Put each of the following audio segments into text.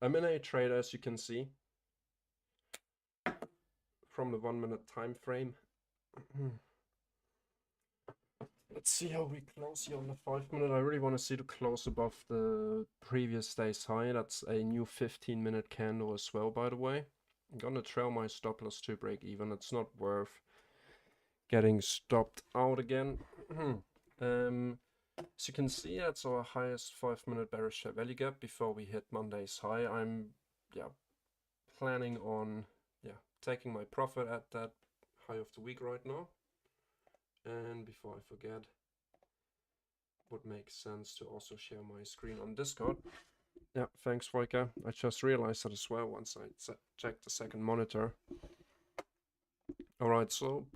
I'm in a trade, as you can see, from the 1 minute time frame. Let's see how we close here on the 5 minute. I really want to see the close above the previous day's high. That's a new 15-minute candle as well, by the way. I'm gonna trail my stop loss to break even. It's not worth getting stopped out again. As you can see, that's our highest 5-minute bearish share value gap before we hit Monday's high. I'm planning on taking my profit at that high of the week right now. And before I forget, would make sense to also share my screen on Discord. Yeah, thanks, Voika. I just realized that as well once I checked the second monitor. All right, so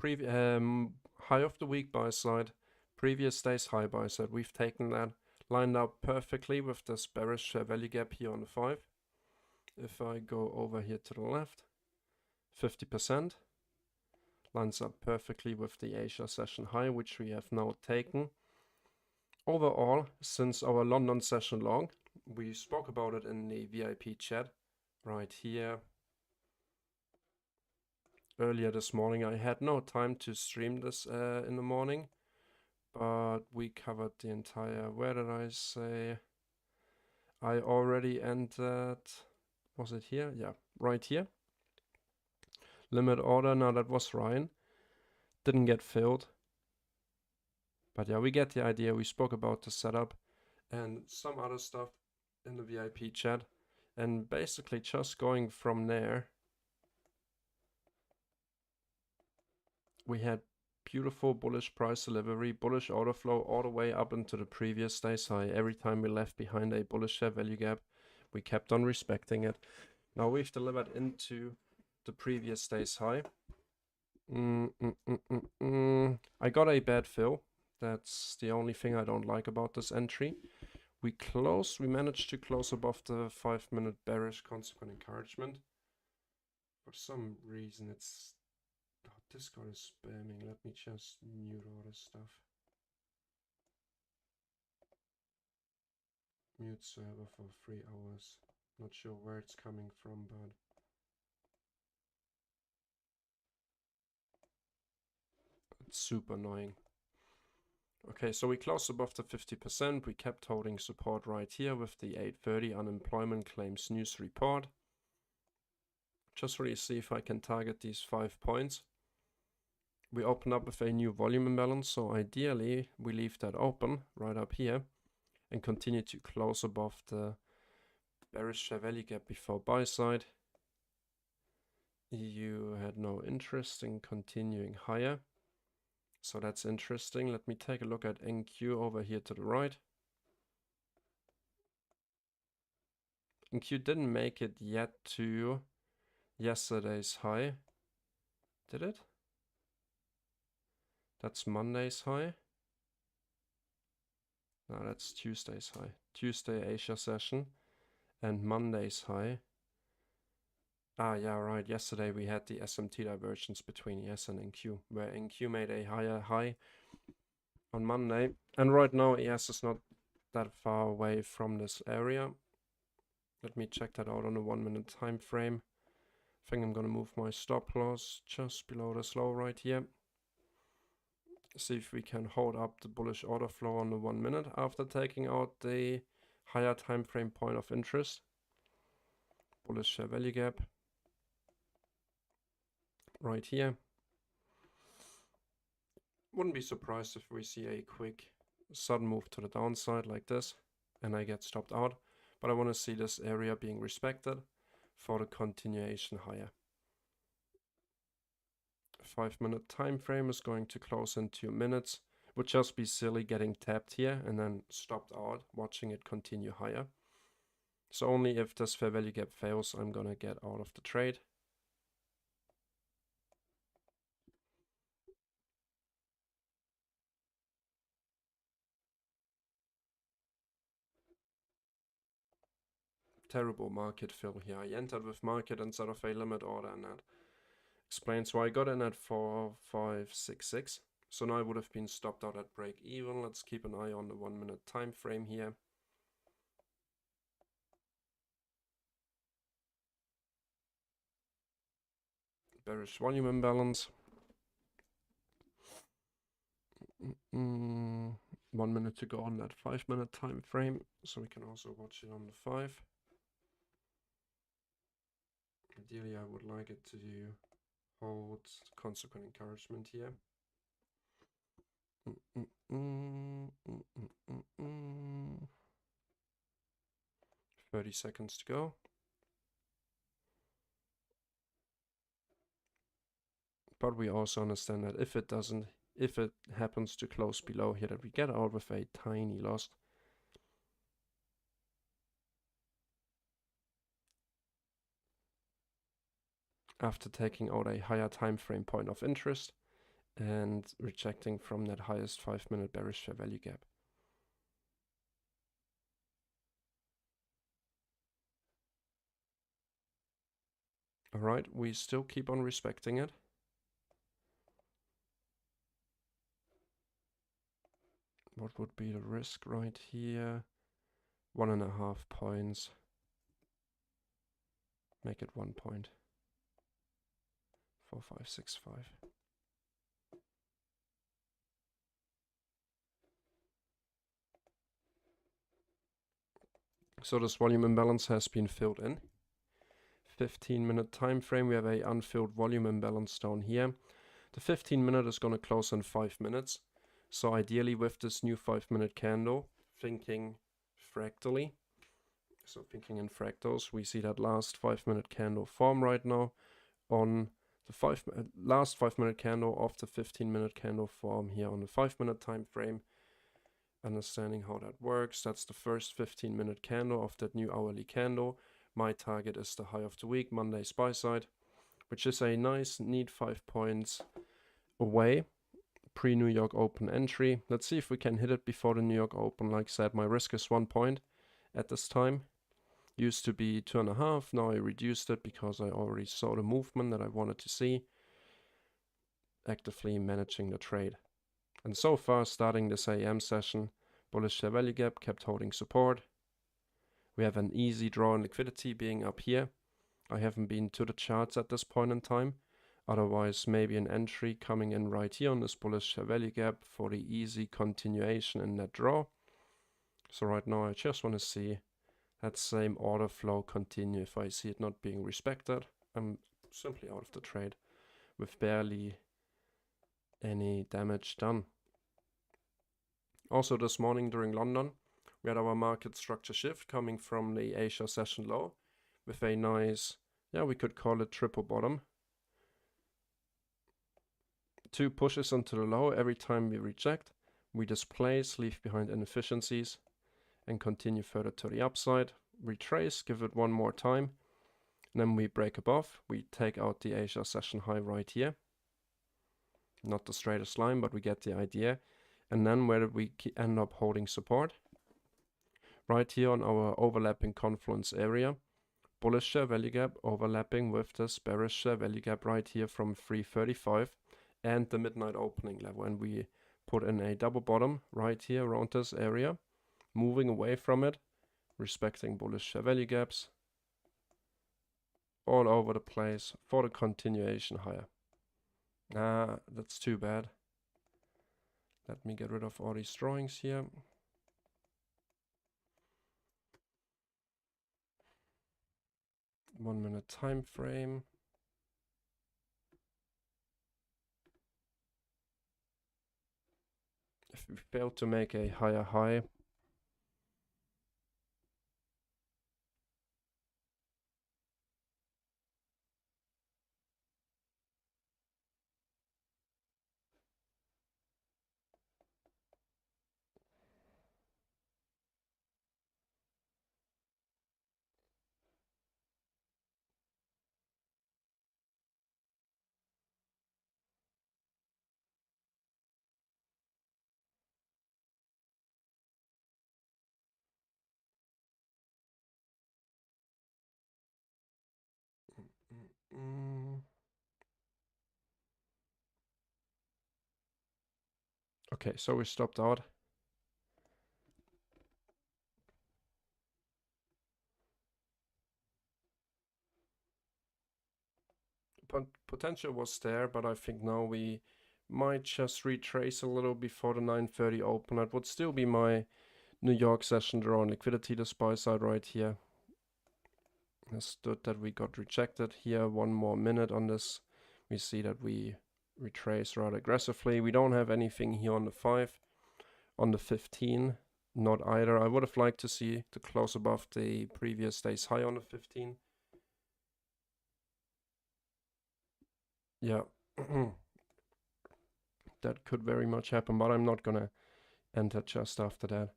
high of the week buy side, previous day's high buy side. We've taken that, lined up perfectly with this bearish value gap here on the 5. If I go over here to the left, 50%. Lines up perfectly with the Asia session high, which we have now taken. Overall, since our London session long, we spoke about it in the VIP chat right here. Earlier this morning, I had no time to stream this in the morning, but we covered the entire, where did I say? I already entered, was it here? Yeah, right here. Limit order, now that was Ryan. Didn't get filled. But yeah, we get the idea. We spoke about the setup and some other stuff in the VIP chat. And basically just going from there, we had beautiful bullish price delivery, bullish order flow all the way up into the previous day's high. Every time we left behind a bullish share value gap, we kept on respecting it. Now we've delivered into the previous day's high. I got a bad fill. That's the only thing I don't like about this entry. We managed to close above the 5-minute bearish consequent encouragement. For some reason it's, Discord is spamming. Let me just mute all this stuff. Mute server for 3 hours. Not sure where it's coming from, but it's super annoying. Okay, so we closed above the 50%. We kept holding support right here with the 8:30 unemployment claims news report. Just really see if I can target these 5 points. We open up with a new volume imbalance, so ideally we leave that open right up here and continue to close above the bearish share value gap before buy side. You had no interest in continuing higher, so that's interesting. Let me take a look at NQ over here to the right. NQ didn't make it yet to yesterday's high, did it? That's Monday's high. No, that's Tuesday's high. Tuesday Asia session and Monday's high. Ah, yeah, right. Yesterday we had the SMT divergence between ES and NQ, where NQ made a higher high on Monday. And right now ES is not that far away from this area. Let me check that out on a 1-minute time frame. I think I'm gonna move my stop loss just below this low right here. See if we can hold up the bullish order flow on the 1 minute after taking out the higher time frame point of interest. Bullish share value gap right here. Wouldn't be surprised if we see a quick sudden move to the downside like this and I get stopped out, but I want to see this area being respected for the continuation higher. 5-minute time frame is going to close in 2 minutes. Would just be silly getting tapped here and then stopped out, watching it continue higher. So only if this fair value gap fails, I'm gonna get out of the trade. Terrible market fill here. I entered with market instead of a limit order, and that explains why I got in at 4566. So now I would have been stopped out at break even. Let's keep an eye on the 1-minute time frame here. bearish volume imbalance. 1 minute to go on that 5-minute time frame, so we can also watch it on the 5. Ideally, I would like it to hold consequent encouragement here. 30 seconds to go. But we also understand that if it happens to close below here, that we get out with a tiny loss. After taking out a higher time frame point of interest and rejecting from that highest 5-minute bearish fair value gap. All right, we still keep on respecting it. What would be the risk right here? 1.5 points. Make it 1 point. 4565. So this volume imbalance has been filled in. 15-minute time frame, we have a unfilled volume imbalance down here. The 15-minute is going to close in 5 minutes. So ideally with this new 5-minute candle, thinking fractally, so thinking in fractals, we see that last 5-minute candle form right now on the last 5-minute candle of the 15-minute candle form here on the 5-minute time frame. Understanding how that works, that's the first 15-minute candle of that new hourly candle. My target is the high of the week, Monday's buy side, which is a nice, neat 5 points away. Pre-New York Open entry. Let's see if we can hit it before the New York Open. Like I said, my risk is 1 point at this time. Used to be 2.5. Now I reduced it because I already saw the movement that I wanted to see. Actively managing the trade. And so far, starting this AM session, bullish share value gap kept holding support. We have an easy draw in liquidity being up here. I haven't been to the charts at this point in time. Otherwise, maybe an entry coming in right here on this bullish share value gap for the easy continuation in that draw. So right now, I just want to see that same order flow continue. If I see it not being respected, I'm simply out of the trade with barely any damage done. Also this morning during London, we had our market structure shift coming from the Asia session low with a nice, we could call it triple bottom. 2 pushes into the low. Every time we reject, we displace, leave behind inefficiencies, and continue further to the upside. Retrace, give it one more time, and then we break above. We take out the Asia session high right here. Not the straightest line, but we get the idea. And then where did we end up holding support? Right here on our overlapping confluence area. Bullish share value gap overlapping with this bearish share value gap right here from 335 and the midnight opening level. And we put in a double bottom right here around this area, moving away from it, respecting bullish share value gaps all over the place for the continuation higher. That's too bad. Let me get rid of all these drawings here. One minute time frame. If we fail to make a higher high, okay, so we stopped out. potential was there, but I think now we might just retrace a little before the 9:30 open. That would still be my New York session draw on liquidity, the buy side right here. Understood that we got rejected here. One more minute on this. We see that we retrace rather aggressively. We don't have anything here on the 5. On the 15, not either. I would have liked to see the close above the previous day's high on the 15. Yeah. That could very much happen, but I'm not gonna enter just after that.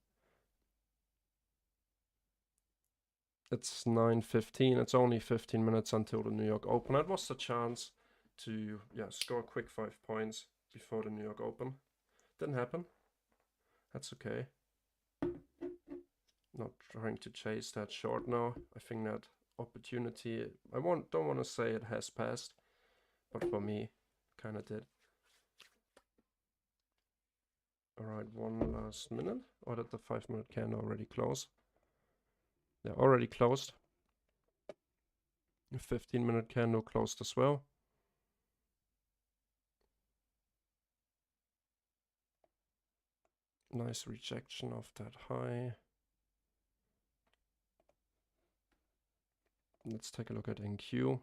It's 9:15. It's only 15 minutes until the New York Open. That was the chance to score a quick 5 points before the New York Open. Didn't happen. That's okay. Not trying to chase that short now. I think that opportunity, don't want to say it has passed, but for me, kind of did. All right, one last minute. Or did the 5-minute candle already close? Yeah, already closed. The 15-minute candle closed as well. Nice rejection of that high. Let's take a look at NQ.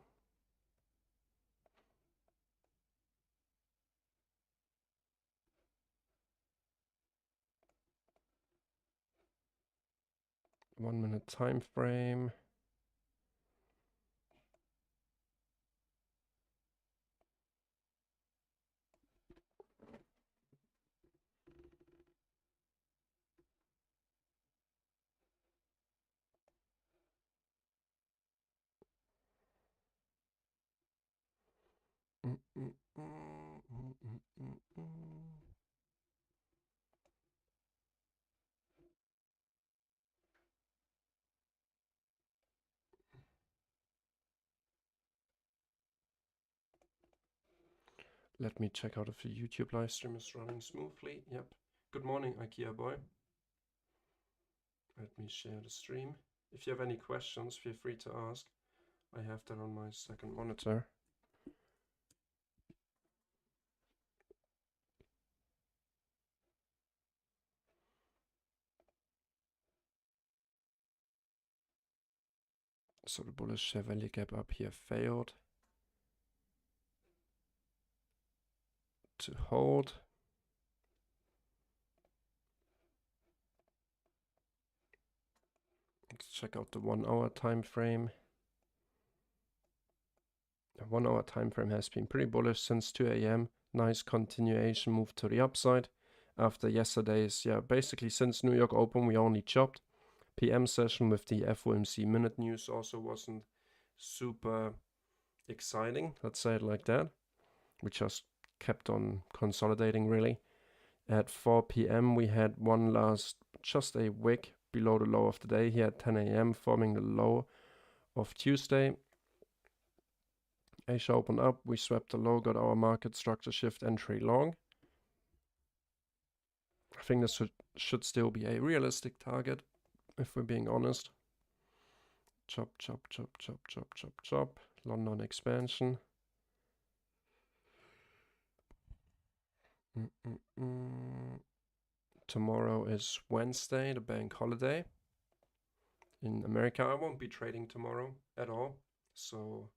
One-minute time frame. Let me check out if the YouTube live stream is running smoothly. Yep. Good morning, IKEA boy. Let me share the stream. If you have any questions, feel free to ask. I have that on my second monitor. So the bullish value gap up here failed to hold. Let's check out the 1 hour time frame. The 1 hour time frame has been pretty bullish since 2 a.m. Nice continuation move to the upside. After yesterday's, basically since New York Open, we only chopped. PM session with the FOMC minute news also wasn't super exciting, let's say it like that. We just kept on consolidating really. At 4 p.m. we had one last, just a wick below the low of the day here at 10 a.m. forming the low of Tuesday. Asia opened up, we swept the low, got our market structure shift entry long. I think this should still be a realistic target, if we're being honest. Chop, chop, chop, chop, chop, chop, chop. London expansion. Tomorrow is Wednesday, the bank holiday. In America, I won't be trading tomorrow at all. So,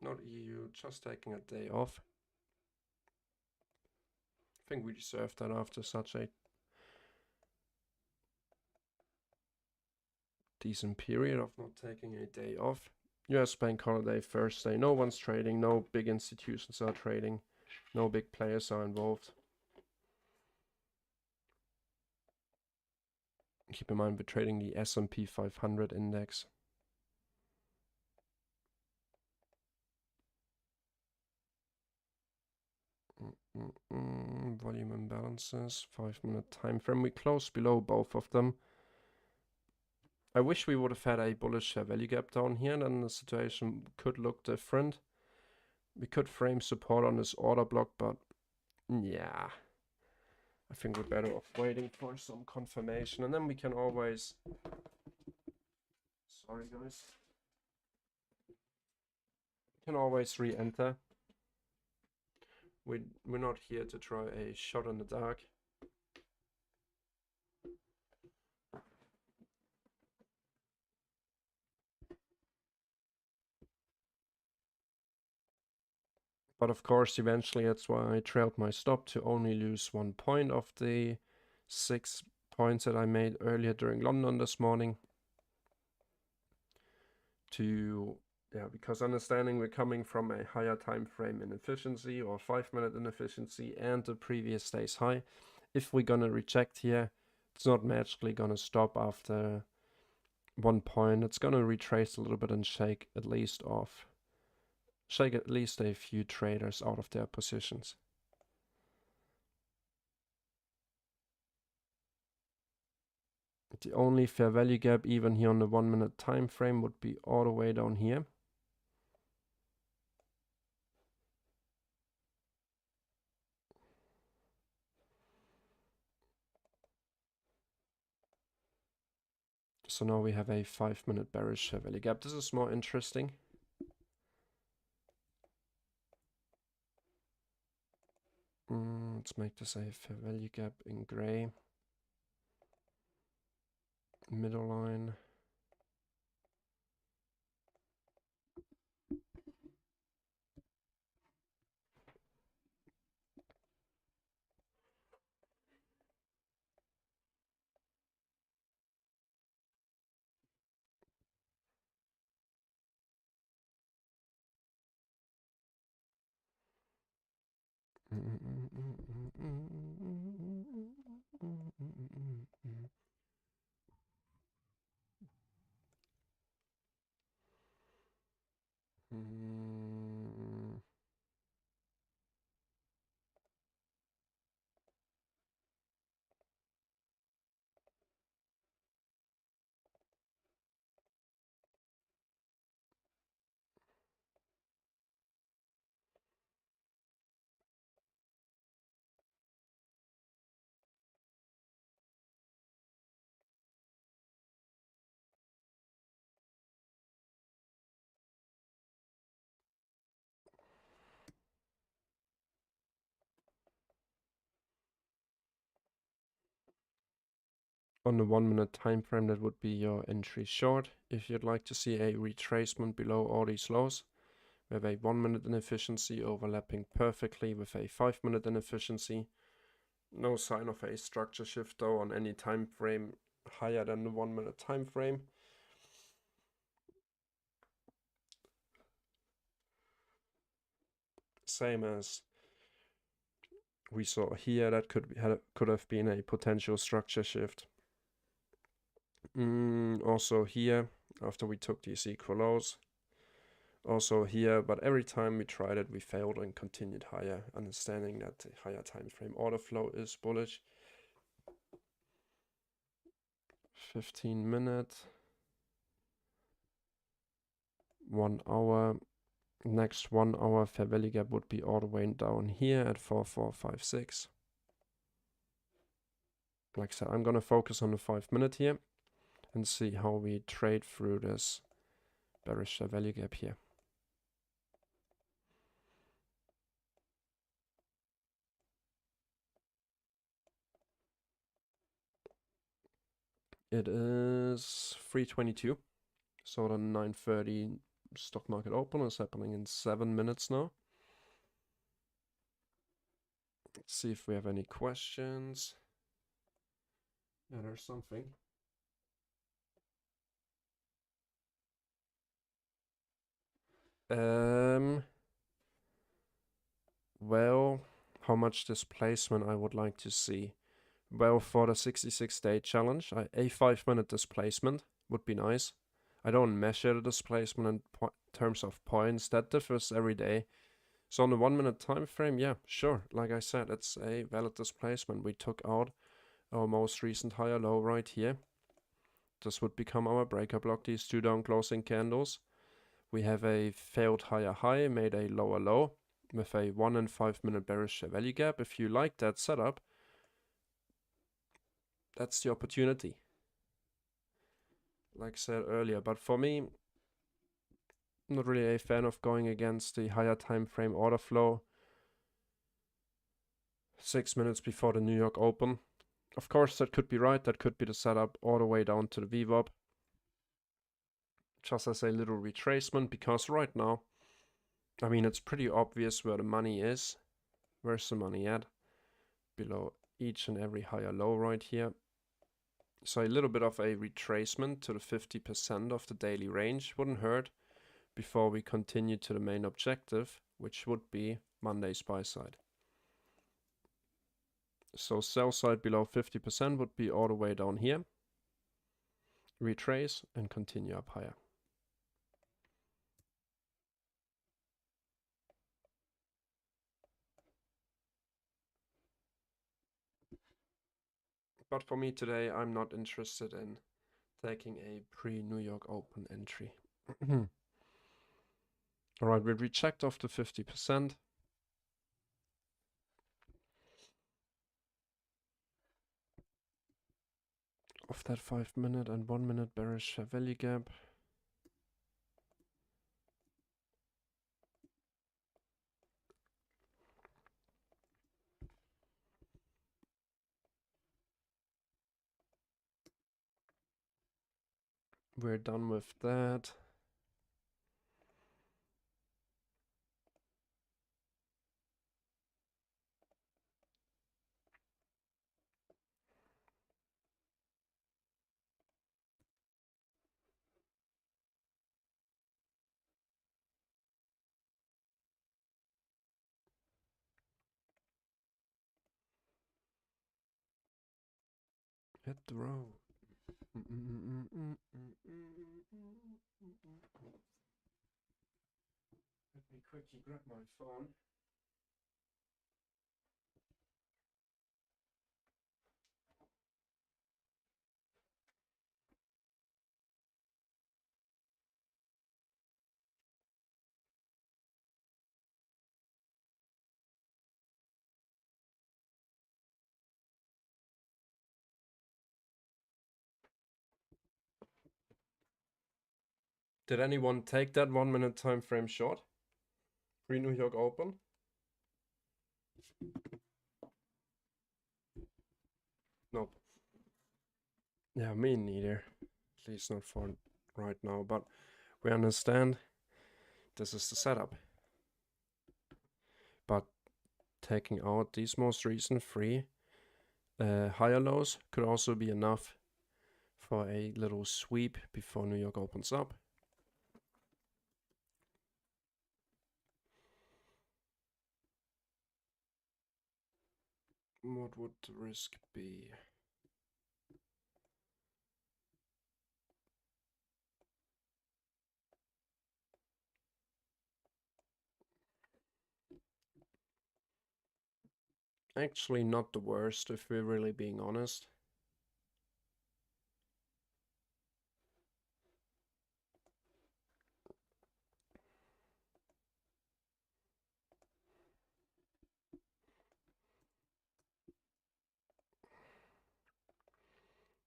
not EU, just taking a day off. I think we deserve that after such a decent period of not taking a day off. US bank holiday Thursday. No one's trading. No big institutions are trading. No big players are involved. Keep in mind we're trading the S&P 500 index. Volume imbalances, 5-minute time frame. We closed below both of them. I wish we would have had a bullish value gap down here, then the situation could look different. We could frame support on this order block, but yeah, I think we're better off waiting for some confirmation, and then we can always, sorry guys, Can always re-enter. We're not here to try a shot in the dark. But of course, eventually that's why I trailed my stop to only lose 1 point of the 6 points that I made earlier during London this morning. Because understanding we're coming from a higher time frame inefficiency or 5-minute inefficiency and the previous day's high. If we're gonna reject here, it's not magically gonna stop after 1 point. It's gonna retrace a little bit and shake at least a few traders out of their positions. The only fair value gap even here on the 1-minute time frame would be all the way down here. So now we have a 5-minute bearish fair value gap. This is more interesting. Let's make this a fair value gap in gray. Middle line. On the 1-minute time frame, that would be your entry short. If you'd like to see a retracement below all these lows, we have a 1-minute inefficiency overlapping perfectly with a 5-minute inefficiency. No sign of a structure shift though on any time frame higher than the 1-minute time frame. Same as we saw here, that could have been a potential structure shift. Also here, after we took these equal lows. Also here, but every time we tried it, we failed and continued higher, understanding that the higher time frame order flow is bullish. 15 minutes, 1 hour. Next 1 hour fair value gap would be all the way down here at 4456. Like I said, I'm gonna focus on the 5-minute here and see how we trade through this bearish fair value gap here. It is 3:22, so the 9:30 stock market open is happening in 7 minutes now. Let's see if we have any questions. Yeah, there's something. Well, how much displacement I would like to see. Well, for the 66-day challenge, a 5-minute displacement would be nice. I don't measure the displacement in terms of points. That differs every day. So on the 1-minute time frame, yeah, sure. Like I said, it's a valid displacement. We took out our most recent higher low right here. This would become our breaker block, these 2 down closing candles. We have a failed higher high, made a lower low with a 1 and 5-minute bearish value gap. If you like that setup, that's the opportunity. Like I said earlier, but for me, Not really a fan of going against the higher time frame order flow 6 minutes before the New York Open. Of course, that could be right. That could be the setup all the way down to the VWAP. Just as a little retracement, because right now, I mean, it's pretty obvious where the money is. Where's the money at? Below each and every higher low right here. So a little bit of a retracement to the 50% of the daily range wouldn't hurt before we continue to the main objective, which would be Monday's buy side. So sell side below 50% would be all the way down here. Retrace and continue up higher. But for me today, I'm not interested in taking a pre-New York Open entry. Alright, we rechecked off the 50%. Of that 5 minute and 1 minute bearish value gap. We're done with that. Hit the road. Let me quickly grab my phone. Did anyone take that 1 minute time frame short? Pre-New York Open? Nope. Yeah, me neither. At least not for right now, but we understand this is the setup. But taking out these most recent three higher lows could also be enough for a little sweep before New York opens up. What would the risk be? Actually not the worst, if we're really being honest.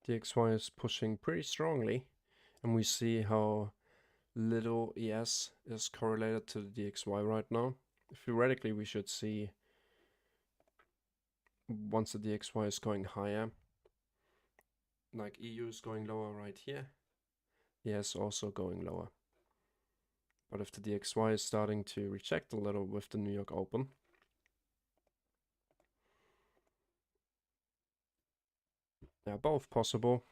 DXY is pushing pretty strongly, and we see how little ES is correlated to the DXY right now. Theoretically, we should see, once the DXY is going higher, like EU is going lower right here, ES also going lower. But if the DXY is starting to reject a little with the New York Open, yeah, both possible.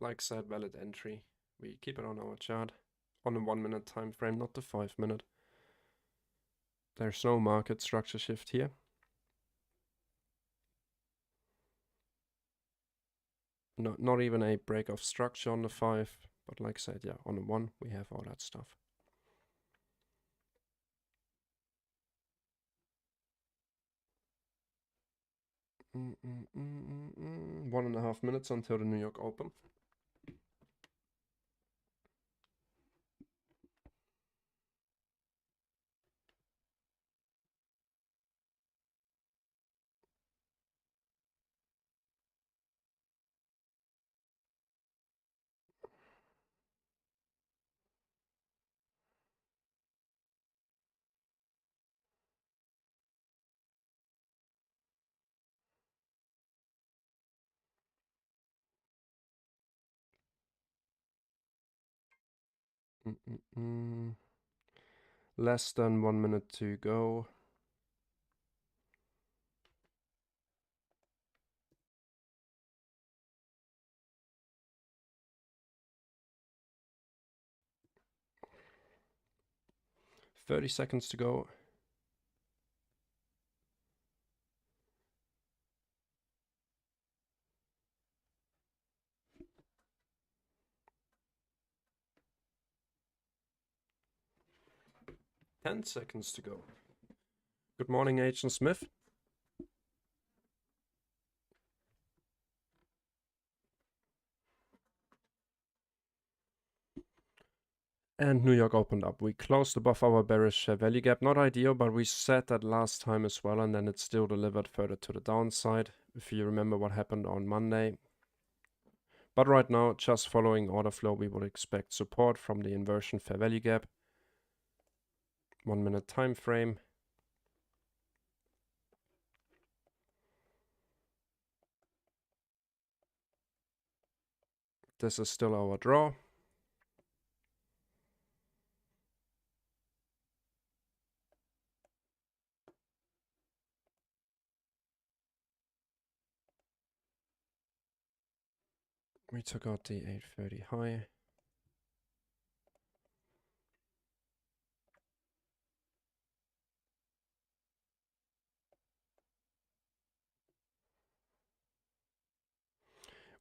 Like said, valid entry. We keep it on our chart on the 1 minute time frame, not the 5 minute. There's no market structure shift here. Not even a break of structure on the 5, but like I said, yeah, on the 1 we have all that stuff. Mm, 1.5 minutes until the New York Open. Less than 1 minute to go. $30 seconds to go. $10 seconds to go. Good morning, Agent Smith. And New York opened up. We closed above our bearish value gap. Not ideal, but we said that last time as well, and then it still delivered further to the downside, if you remember what happened on Monday. But right now, just following order flow, we would expect support from the inversion fair value gap. 1 minute time frame. This is still our draw. We took out the 830 high.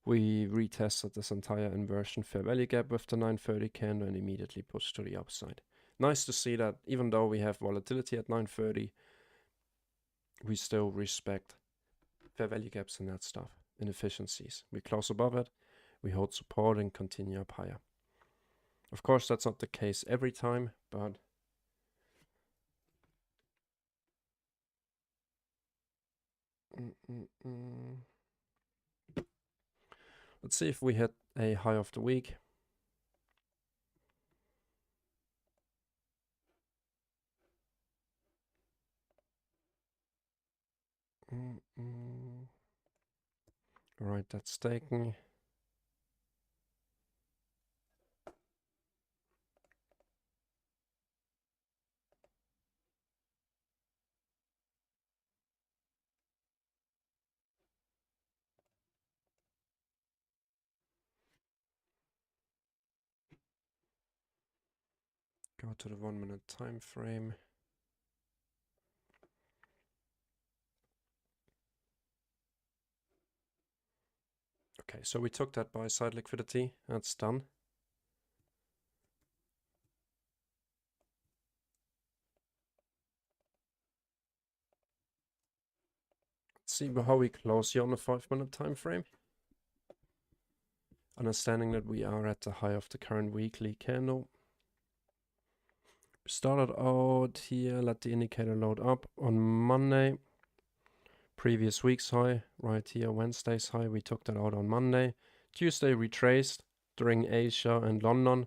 We retested this entire inversion fair value gap with the 930 candle and immediately pushed to the upside. Nice to see that even though we have volatility at 930, we still respect fair value gaps and that stuff, inefficiencies. We close above it, we hold support and continue up higher. Of course, that's not the case every time, but let's see if we hit a high of the week. All right, that's taken. Go to the 1 minute time frame. Okay, so we took that buy side liquidity. That's done. Let's see how we close here on the 5 minute time frame. Understanding that we are at the high of the current weekly candle. Started out here, let the indicator load up on Monday. Previous week's high, right here, Wednesday's high. We took that out on Monday. Tuesday retraced during Asia and London.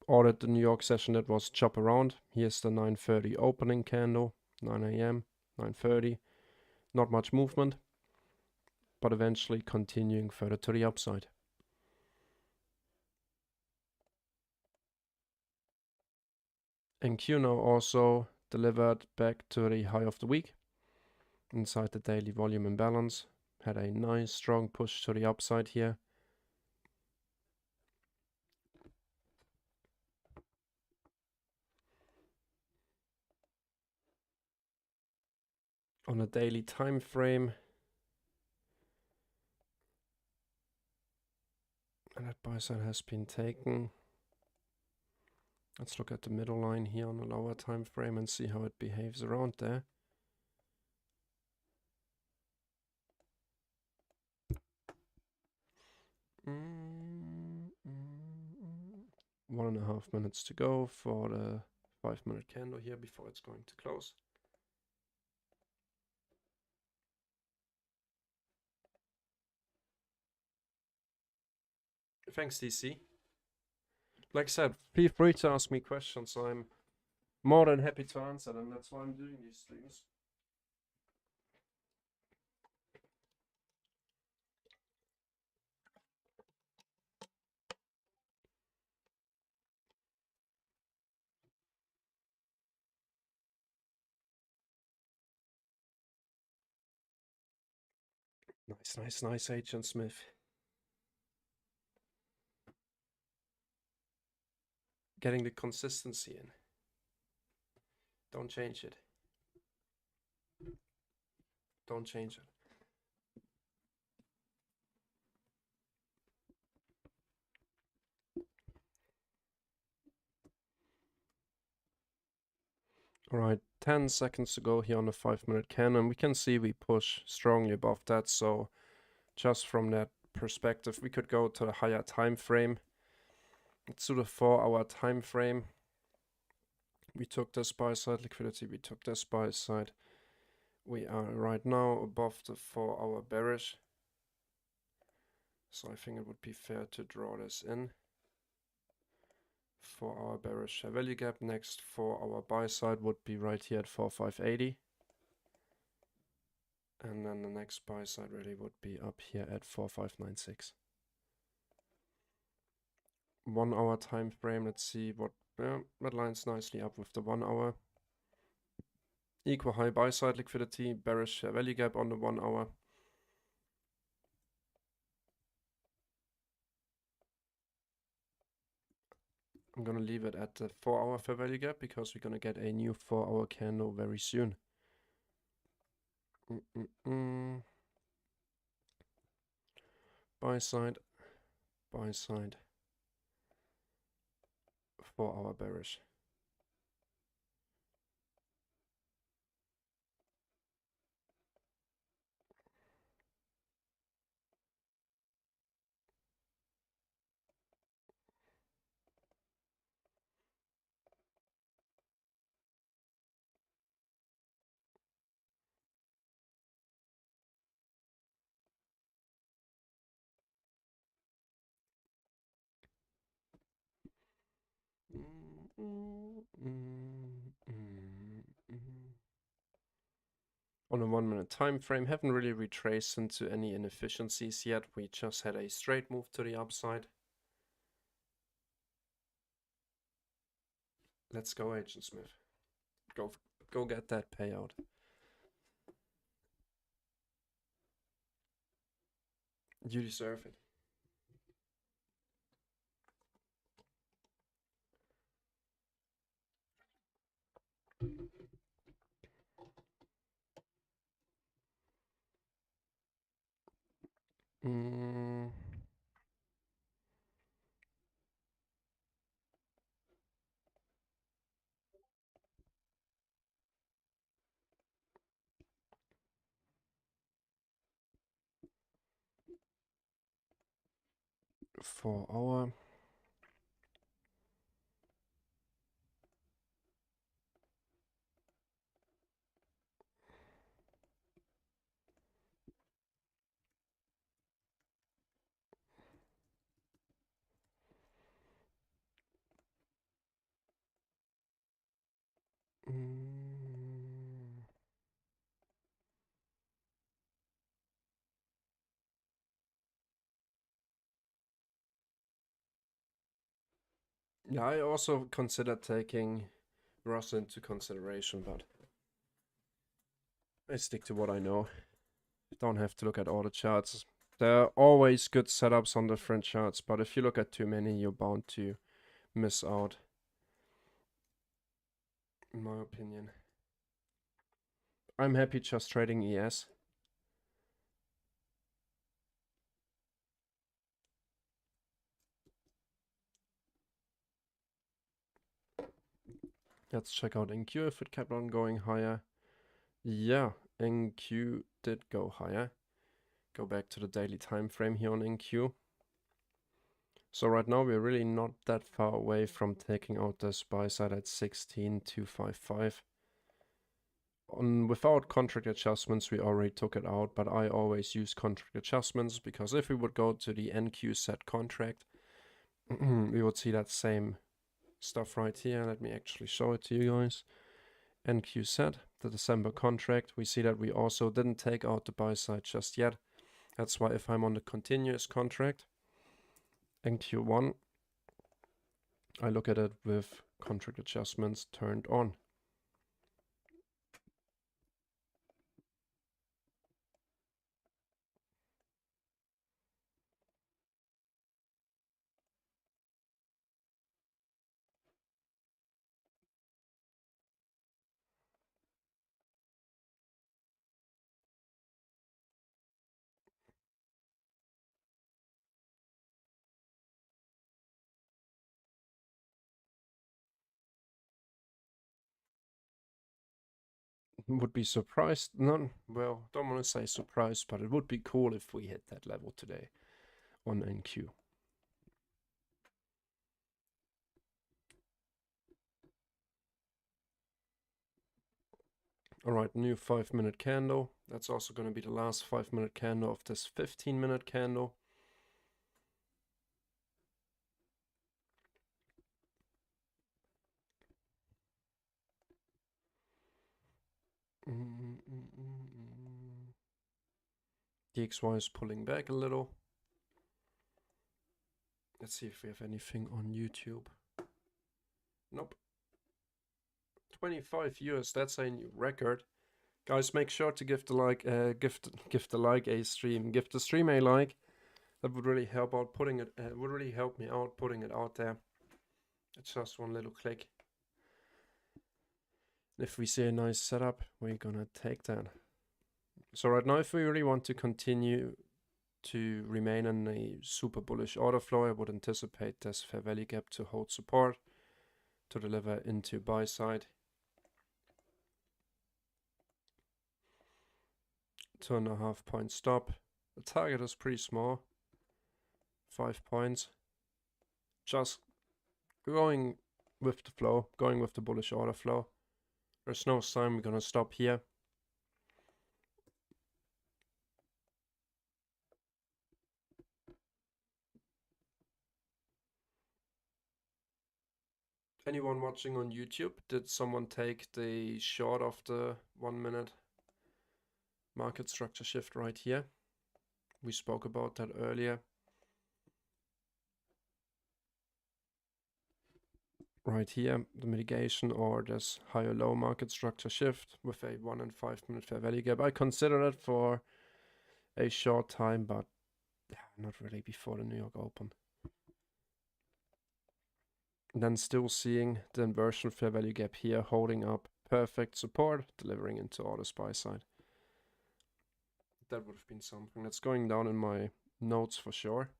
Ordered the New York session that was chop around. Here's the 9:30 opening candle, 9 a.m., 9:30. Not much movement, but eventually continuing further to the upside. NQ now also delivered back to the high of the week inside the daily volume imbalance. Had a nice strong push to the upside here. On a daily time frame, and that buy side has been taken. Let's look at the middle line here on a lower time frame and see how it behaves around there. Mm-hmm. 1.5 minutes to go for the 5 minute candle here before it's going to close. Thanks, DC. Like I said, feel free to ask me questions. I'm more than happy to answer them. That's why I'm doing these streams. Nice, Agent Smith. Getting the consistency in. Don't change it. Don't change it. All right, 10 seconds to go here on the 5-minute candle. We can see we push strongly above that. So just from that perspective, we could go to the higher time frame. Let's do the 4-hour time frame. We took this buy side liquidity. We took this buy side. We are right now above the 4-hour bearish. So I think it would be fair to draw this in. 4-hour bearish value gap. Next 4-hour buy side would be right here at 4,580. And then the next buy side really would be up here at 4,596. 1 hour time frame. Let's see what that lines nicely up with the 1 hour. Equal high buy side liquidity, bearish value gap on the 1 hour. I'm gonna leave it at the 4-hour fair value gap because we're gonna get a new 4-hour candle very soon. Buy side, 4-hour bearish. On a 1 minute time frame, haven't really retraced into any inefficiencies yet. We just had a straight move to the upside. Let's go, Agent Smith. Go get that payout. You deserve it. For our yeah, I also considered taking Ross into consideration, but I stick to what I know. Don't have to look at all the charts. There are always good setups on different charts, but if you look at too many, you're bound to miss out, in my opinion. I'm happy just trading ES. Let's check out NQ if it kept on going higher. Yeah, NQ did go higher. Go back to the daily time frame here on NQ. So right now we're really not that far away from taking out this buy side at 16,255. Without contract adjustments, we already took it out, but I always use contract adjustments because if we would go to the NQ set contract, we would see that same stuff right here. Let me actually show it to you guys. NQ set, the December contract. We see that we also didn't take out the buy side just yet. That's why if I'm on the continuous contract, NQ1, I look at it with contract adjustments turned on. would be surprised. None. Well, don't want to say surprised, but it would be cool if we hit that level today on NQ. All right, new 5-minute candle. That's also going to be the last 5-minute candle of this 15-minute candle. DXY is pulling back a little. Let's see if we have anything on YouTube. Nope. 25 views, that's a new record. Guys, make sure to give the like, give the like a stream, give the stream a like. That would really help out putting it. Would really help me out putting it out there. It's just one little click. If we see a nice setup, we're gonna take that. So right now, if we really want to continue to remain in a super bullish order flow, I would anticipate this fair value gap to hold support, to deliver into buy side. 2.5 point stop. The target is pretty small. 5 points. Just going with the flow, going with the bullish order flow. There's no sign we're gonna stop here. Anyone watching on YouTube, did someone take the short of the 1 minute market structure shift right here? We spoke about that earlier. Right here, the mitigation or this higher low market structure shift with a 1 and 5 minute fair value gap. I consider it for a short time, but not really before the New York Open. And then still seeing the inversion fair value gap here holding up perfect support, delivering into orders buy side. That would have been something that's going down in my notes for sure.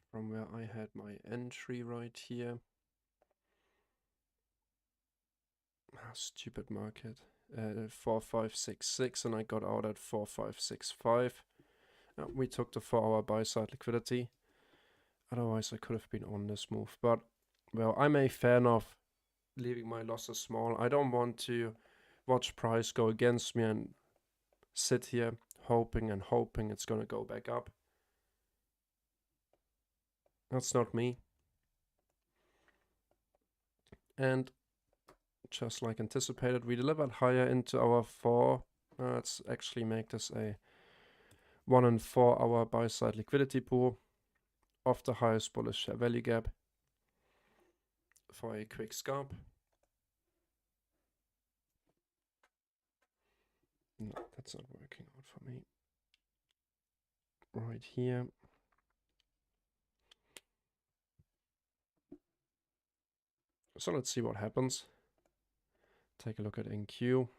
From where I had my entry right here. Stupid market. 4566 and I got out at 4565. We took the 4-hour buy side liquidity. Otherwise I could have been on this move. But well, I'm a fan of leaving my losses small. I don't want to watch price go against me and sit here hoping and hoping it's gonna go back up. That's not me. And just like anticipated, we delivered higher into our 4. Let's actually make this a 1 and 4 hour buy side liquidity pool of the highest bullish value gap for a quick scalp. No, that's not working out for me. Right here. So let's see what happens. Take a look at NQ.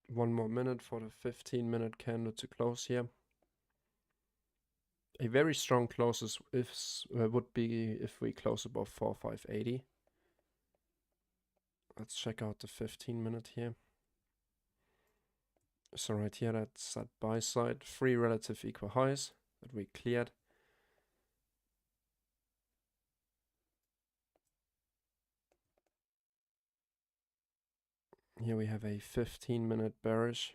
One more minute for the 15-minute candle to close here. A very strong close would be if we close above 4580. Let's check out the 15-minute here. So right here, that's at buy side, 3 relative equal highs that we cleared. Here we have a 15-minute bearish.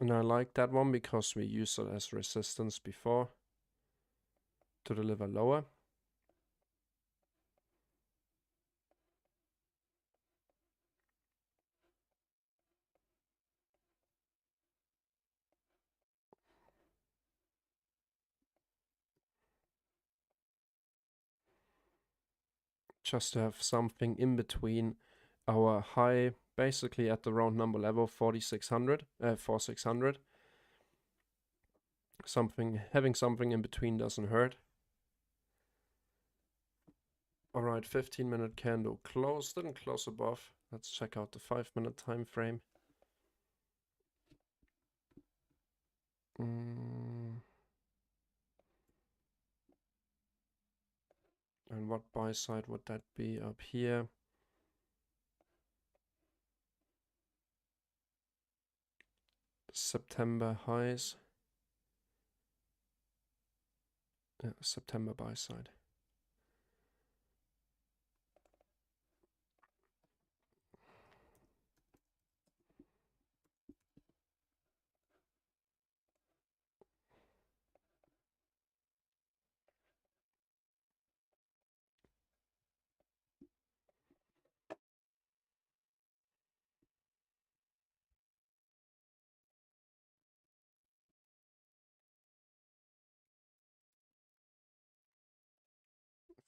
And I like that one because we used it as resistance before to deliver lower. just to have something in between our high, basically at the round number level 4600, 4600. Having something in between doesn't hurt. Alright, 15-minute candle closed, didn't close above. Let's check out the 5-minute time frame. And what buy side would that be up here? September highs. Yeah, September buy side.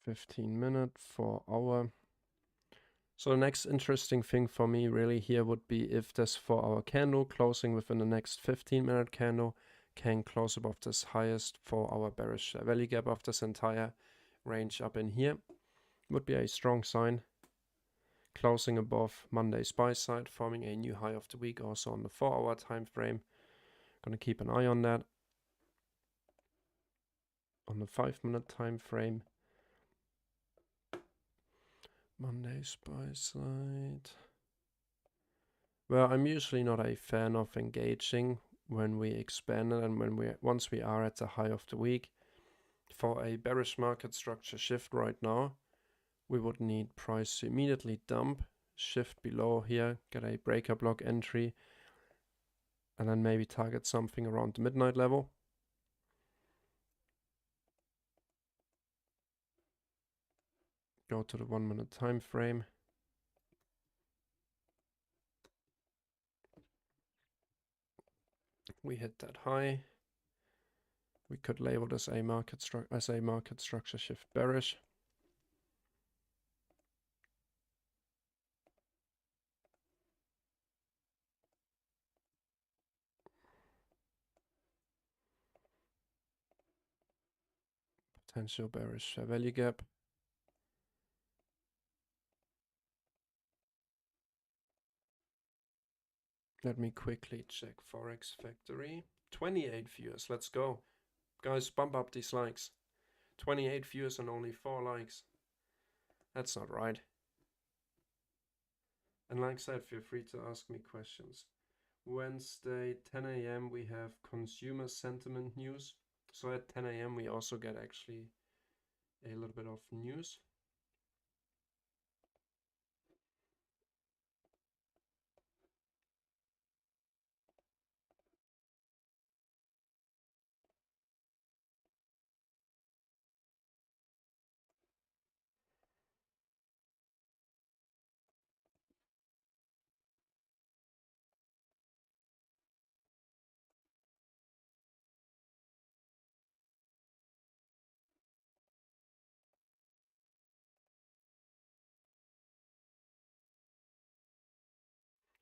$15-minute, 4 hour. So the next interesting thing for me really here would be if this 4 hour candle closing within the next 15-minute candle can close above this highest 4 hour bearish value gap of this entire range up in here. Would be a strong sign. Closing above Monday's buy side, forming a new high of the week also on the 4 hour time frame. Gonna keep an eye on that. On the 5-minute time frame. Monday's buy side. Well, I'm usually not a fan of engaging when we expand it and once we are at the high of the week. For a bearish market structure shift right now, we would need price to immediately dump, shift below here, get a breaker block entry, and then maybe target something around the midnight level. Go to the 1-minute time frame. We hit that high. We could label this a market structure shift bearish. Potential bearish value gap. Let me quickly check Forex Factory. 28 viewers, let's go. Guys, bump up these likes. 28 viewers and only 4 likes. That's not right. And like I said, feel free to ask me questions. Wednesday, 10 a.m. we have consumer sentiment news. So at 10 a.m. we also get actually a little bit of news.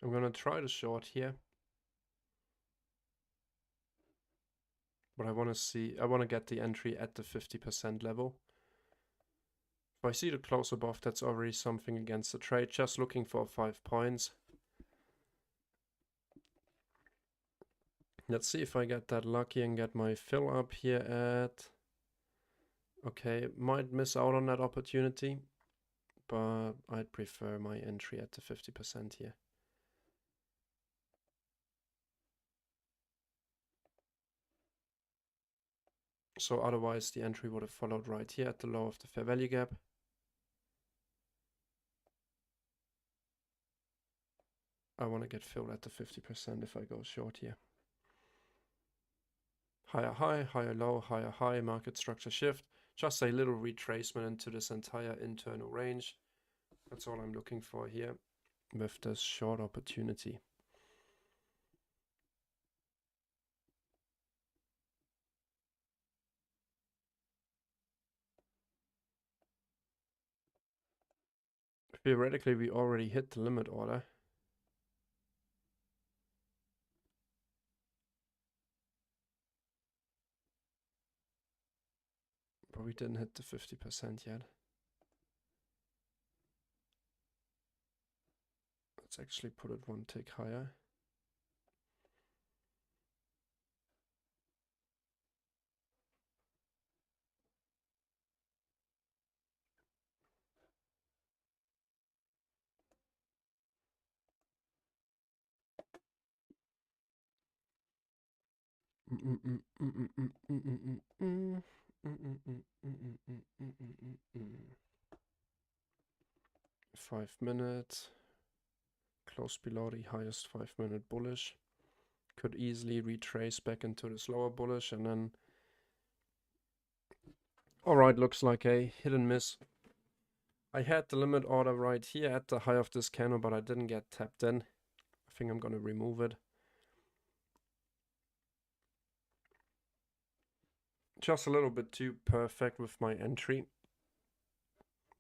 I'm gonna try to short here. But I want to get the entry at the 50% level. If I see the close above, that's already something against the trade. Just looking for 5 points. Let's see if I get that lucky and get my fill up here at... Okay, might miss out on that opportunity, but I'd prefer my entry at the 50% here. So otherwise the entry would have followed right here at the low of the fair value gap. I want to get filled at the 50% if I go short here. Higher high, higher low, higher high, market structure shift. Just a little retracement into this entire internal range. That's all I'm looking for here with this short opportunity. Theoretically, we already hit the limit order. But we didn't hit the 50% yet. Let's actually put it one tick higher. Five minutes. Close below the highest 5-minute bullish. Could easily retrace back into the slower bullish and then... Alright, looks like a hit and miss. I had the limit order right here at the high of this candle, but I didn't get tapped in. I think I'm gonna remove it. Just a little bit too perfect with my entry.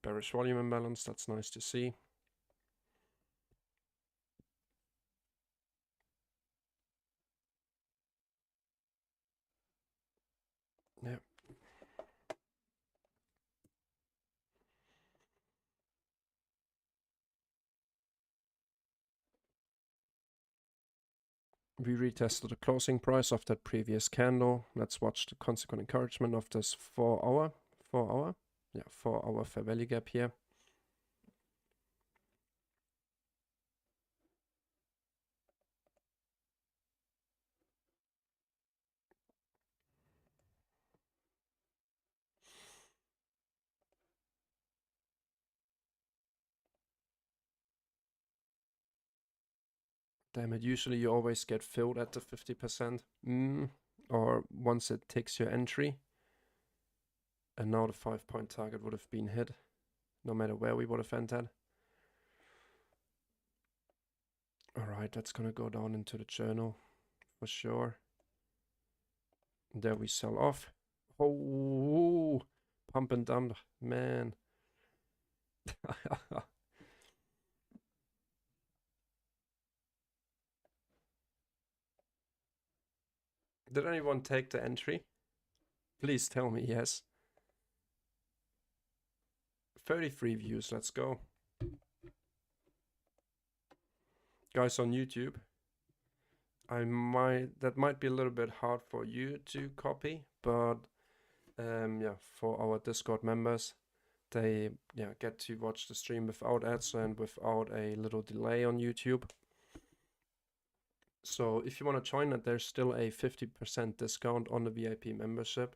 Bearish volume imbalance, that's nice to see. Yeah. We retested the closing price of that previous candle. Let's watch the consequent encouragement of this 4 hour fair value gap here. Damn it, usually you always get filled at the 50%. Or once it takes your entry. And now the 5-point target would have been hit, no matter where we would have entered. Alright, that's gonna go down into the journal for sure. There we sell off. Oh, pump and dump, man. Did anyone take the entry? Please tell me yes. 33 views, let's go. Guys on YouTube, that might be a little bit hard for you to copy, but yeah, for our Discord members, they get to watch the stream without ads and without a little delay on YouTube. So if you want to join it, there's still a 50% discount on the VIP membership.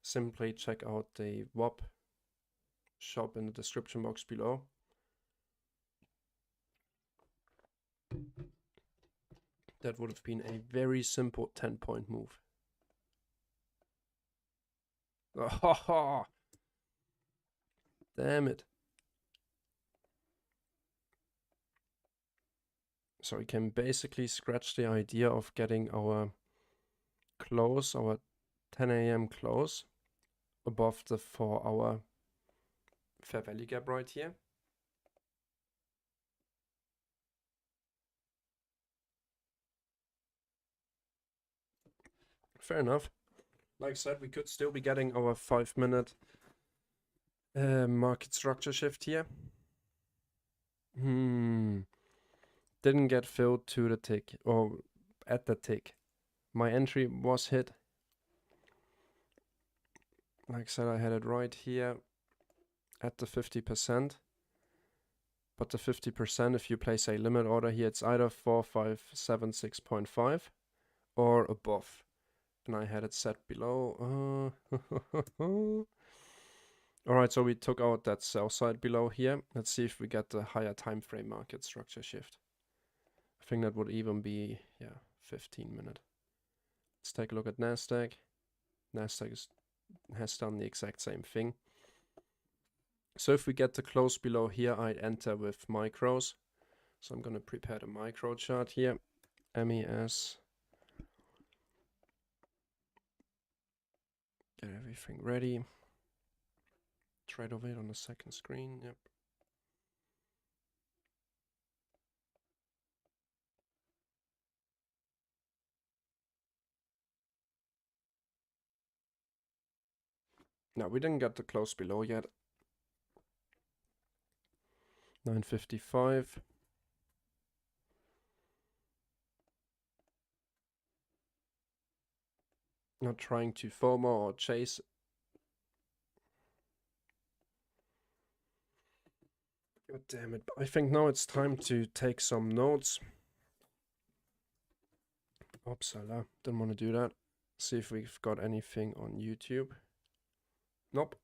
Simply check out the WAP shop in the description box below. That would have been a very simple 10-point move. Oh, damn it. So we can basically scratch the idea of getting our close, our 10 a.m. close above the 4-hour fair value gap right here. Fair enough. Like I said, we could still be getting our 5-minute market structure shift here. Didn't get filled to the tick, or at the tick. My entry was hit. Like I said, I had it right here at the 50%. But the 50%, if you place a limit order here, it's either 4576.5 or above. And I had it set below. Alright, so we took out that sell side below here. Let's see if we get the higher time frame market structure shift. I think that would even be, 15 minute. Let's take a look at NASDAQ. NASDAQ has done the exact same thing. So if we get the close below here, I'd enter with micros. So I'm going to prepare the micro chart here. MES. Get everything ready. Trade of it on the second screen. Yep. No, we didn't get the close below yet. 955. Not trying to FOMO or chase. God damn it. I think now it's time to take some notes. Upsala. Didn't want to do that. See if we've got anything on YouTube. Nope.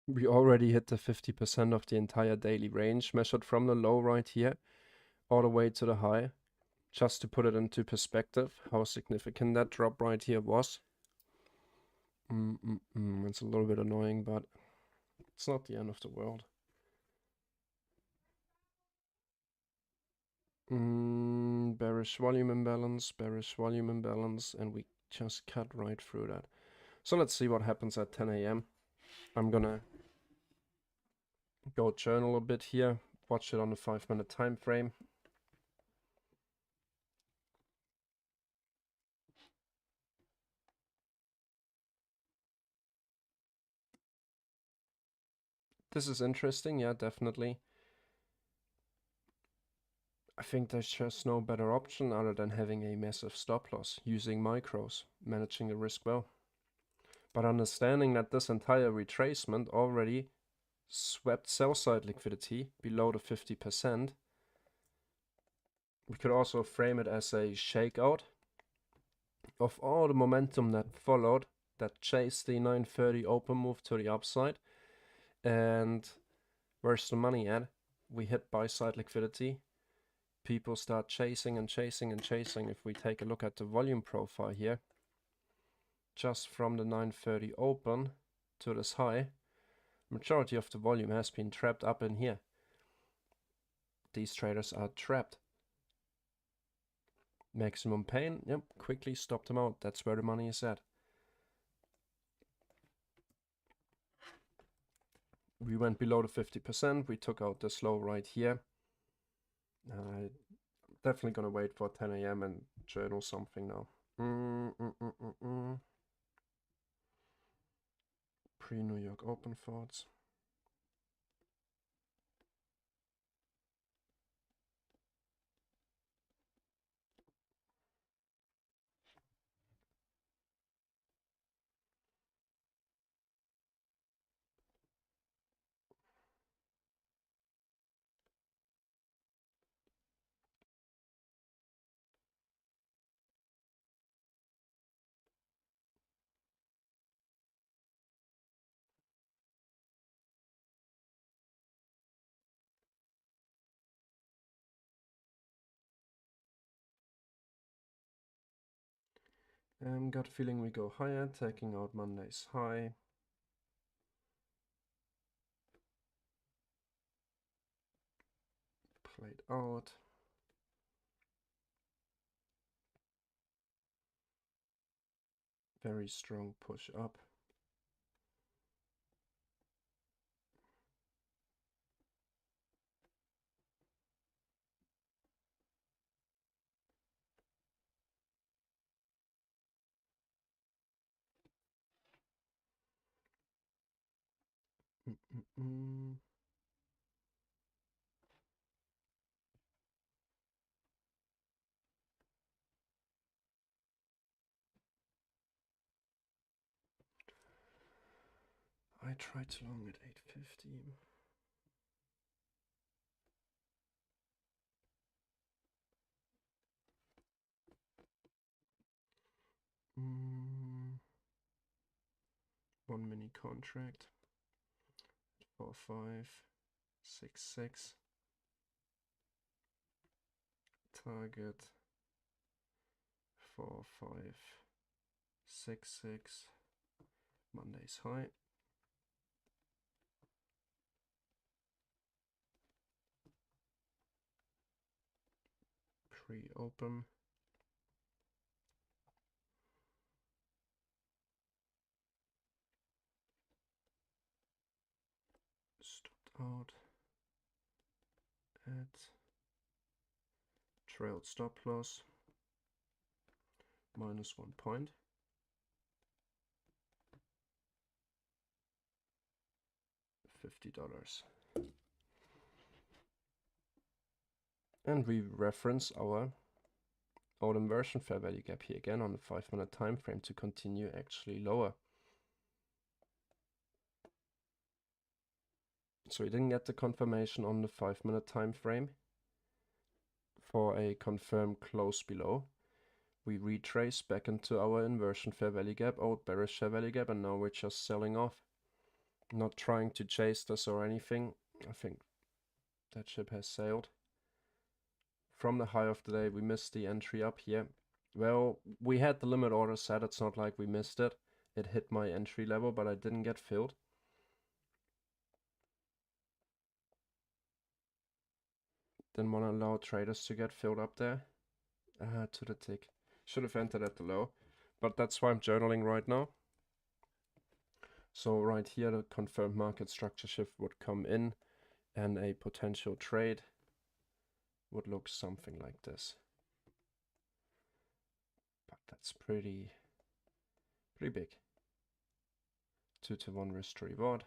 We already hit the 50% of the entire daily range, measured from the low right here all the way to the high. Just to put it into perspective, how significant that drop right here was. It's a little bit annoying, but it's not the end of the world. Bearish volume imbalance, and we just cut right through that. So let's see what happens at 10 a.m. I'm gonna go journal a bit here, watch it on a 5-minute time frame. This is interesting, yeah, definitely. I think there's just no better option other than having a massive stop loss, using micros, managing the risk well. But understanding that this entire retracement already swept sell-side liquidity below the 50%, we could also frame it as a shakeout of all the momentum that followed, that chased the 930 open move to the upside. And where's the money at? We hit buy-side liquidity. People start chasing and chasing and chasing. If we take a look at the volume profile here, just from the 930 open to this high, majority of the volume has been trapped up in here. These traders are trapped. Maximum pain, yep, quickly stop them out. That's where the money is at. We went below the 50%. We took out this low right here. Definitely gonna wait for 10 a.m. and journal something now. Pre-New York Open thoughts. Gut feeling we go higher, taking out Monday's high. Played out. Very strong push up. I tried to long at 850. One mini contract. 4566. Target 4566. Monday's high. Pre-open. Stopped out at trailed stop loss -1 point. $50. And we reference our old inversion fair value gap here again on the 5-minute time frame to continue actually lower. So we didn't get the confirmation on the 5-minute time frame for a confirmed close below. We retrace back into our inversion fair value gap, old bearish fair value gap, and now we're just selling off. Not trying to chase this or anything. I think that ship has sailed. From the high of the day, we missed the entry up here. Well, we had the limit order set. It's not like we missed it. It hit my entry level, but I didn't get filled. Didn't want to allow traders to get filled up there. To the tick. Should have entered at the low. But that's why I'm journaling right now. So right here, the confirmed market structure shift would come in, and a potential trade would look something like this. But that's pretty big. 2-to-1 risk to reward.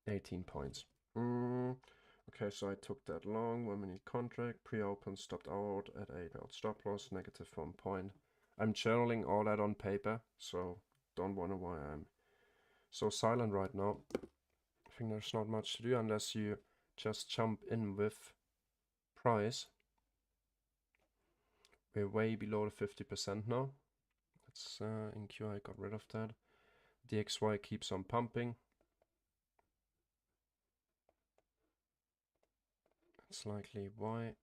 18 points. Okay, so I took that long, 1 minute contract, pre-open, stopped out at a belt stop loss, -1 point. I'm journaling all that on paper, so don't wonder why I'm so silent right now. I think there's not much to do unless you just jump in with price. We're way below the 50% now. That's in QI, got rid of that. DXY keeps on pumping. That's likely Y.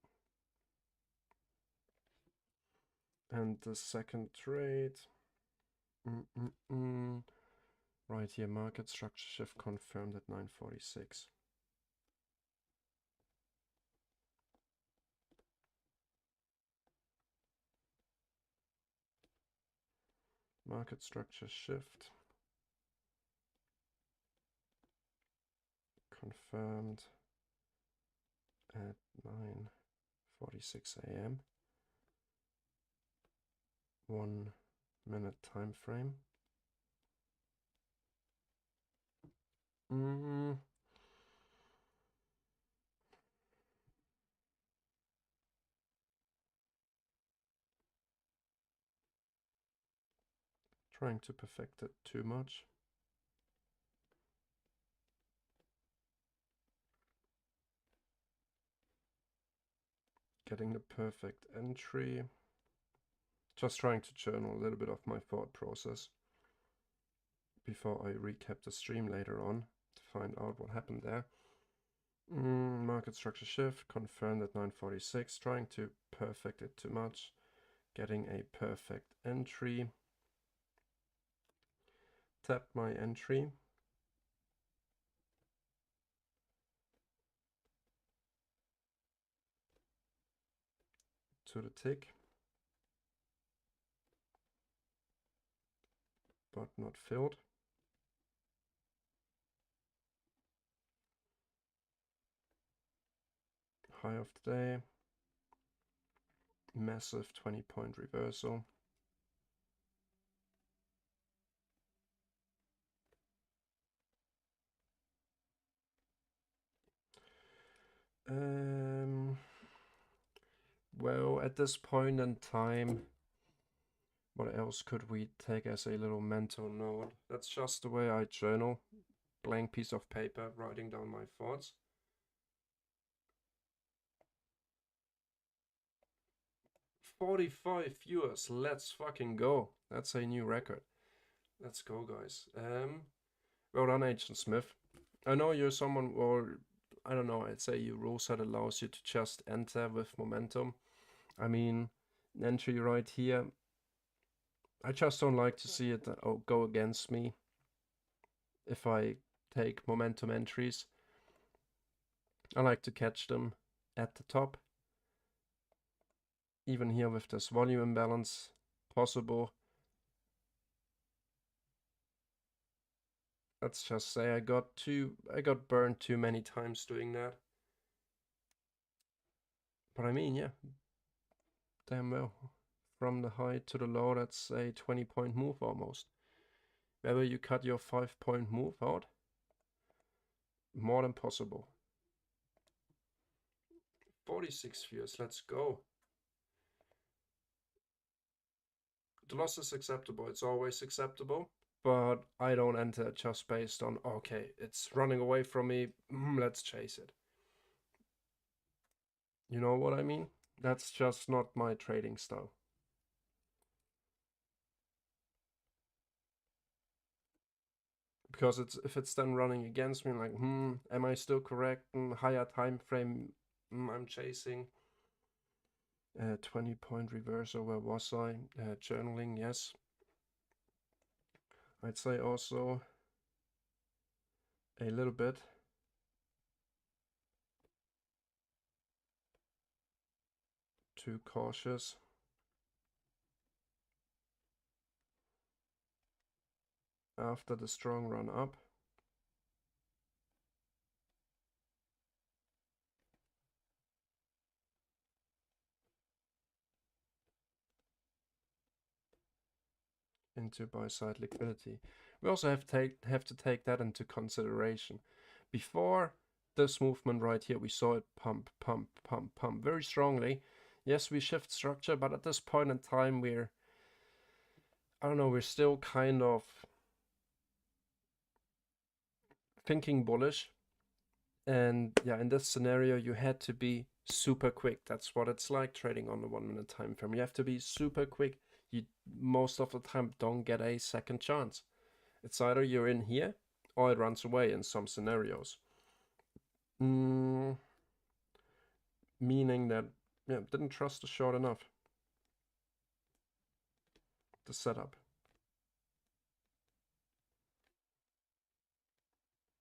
And the second trade. Right here, market structure shift confirmed at 946. Market structure shift confirmed at 9:46 a.m. 1 minute time frame. Trying to perfect it too much. Getting the perfect entry. Just trying to journal a little bit of my thought process before I recap the stream later on to find out what happened there. Market structure shift confirmed at 946. Trying to perfect it too much. Getting a perfect entry. Tap my entry. To the tick. But not filled. High of the day. Massive 20-point reversal. Well, at this point in time, what else could we take as a little mental note? That's just the way I journal. Blank piece of paper, writing down my thoughts. 45 viewers. Let's fucking go. That's a new record. Let's go, guys. Well done, Agent Smith. I know you're someone, or I don't know, I'd say your rule set allows you to just enter with momentum. I mean, an entry right here, I just don't like to see it go against me if I take momentum entries. I like to catch them at the top. Even here with this volume imbalance possible. Let's just say I got burned too many times doing that. But I mean, yeah, damn well. From the high to the low, that's a 20-point move almost. Whether you cut your 5-point move out, more than possible. 46 views, let's go. The loss is acceptable, it's always acceptable. But I don't enter just based on, okay, it's running away from me, let's chase it. You know what I mean? That's just not my trading style. Because if it's then running against me, like, am I still correct? Higher time frame, I'm chasing. 20-point reversal, where was I? Journaling, yes. I'd say also a little bit too cautious. After the strong run up. Into buy-side liquidity. We also have to take that into consideration. Before this movement right here, we saw it pump very strongly. Yes, we shift structure, but at this point in time, we're still kind of thinking bullish. And yeah, in this scenario, you had to be super quick. That's what it's like trading on the 1-minute time frame. You have to be super quick. You most of the time don't get a second chance. It's either you're in here or it runs away in some scenarios. Meaning that, yeah, didn't trust the short enough. The setup.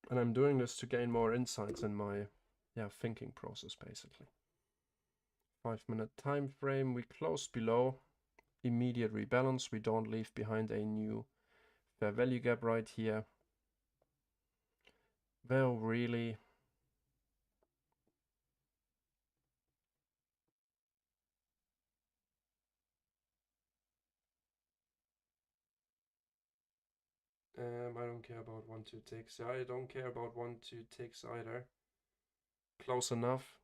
And I'm doing this to gain more insights in my thinking process, basically. 5-minute time frame, we close below. Immediate rebalance, we don't leave behind a new fair value gap right here. Well, really, I don't care about 1-2 ticks. I don't care about 1-2 ticks either. Close enough.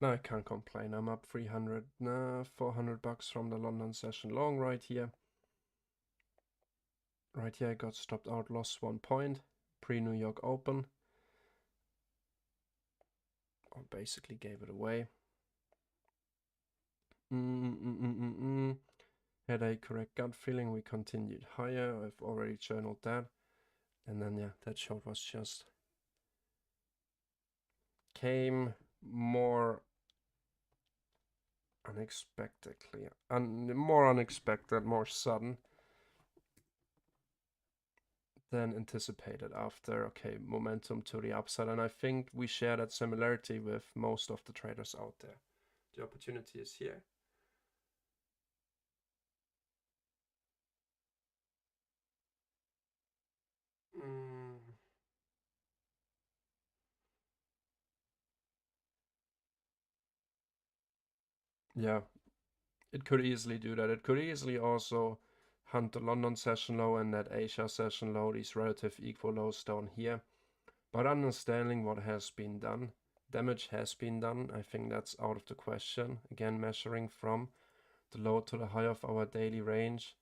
No, I can't complain. I'm up 300, 400 bucks from the London session long right here. Right here I got stopped out, lost 1 point, pre-New York Open. Or basically gave it away. Had a correct gut feeling, we continued higher. I've already journaled that. And then yeah, that short was just came more unexpectedly, more unexpected, more sudden than anticipated after, okay, momentum to the upside. And I think we share that similarity with most of the traders out there. The opportunity is here. Yeah, it could easily do that. It could easily also hunt the London session low and that Asia session low, these relative equal lows down here. But understanding what has been done, damage has been done, I think that's out of the question. Again, measuring from the low to the high of our daily range.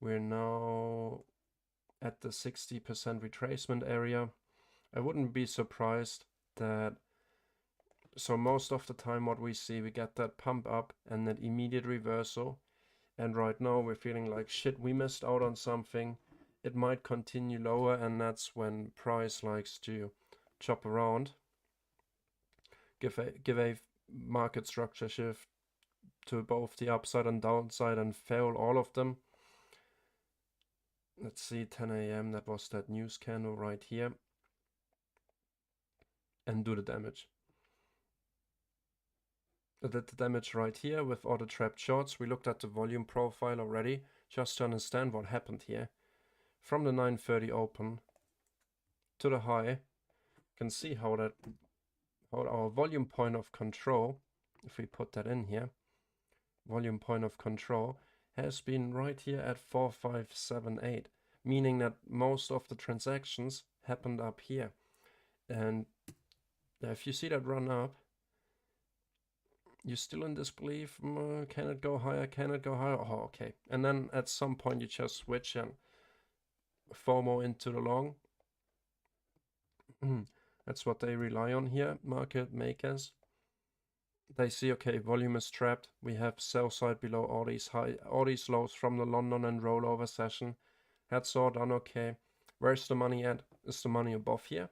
We're now at the 60% retracement area. I wouldn't be surprised that, so most of the time what we see, we get that pump up and that immediate reversal. And right now we're feeling like, shit, we missed out on something. It might continue lower, and that's when price likes to chop around. Give a market structure shift to both the upside and downside and fail all of them. Let's see, 10 a.m. that was that news candle right here. And do the damage. I did the damage right here with all the trapped shorts. We looked at the volume profile already, just to understand what happened here. From the 9:30 open to the high, you can see how our volume point of control, if we put that in here, volume point of control has been right here at 4578, meaning that most of the transactions happened up here. And if you see that run up, you're still in disbelief. Can it go higher? Can it go higher? Oh, okay. And then at some point you just switch and FOMO into the long. That's what they rely on here, market makers. They see, okay, volume is trapped. We have sell side below all these lows from the London and rollover session. That's all done, okay. Where's the money at? Is the money above here?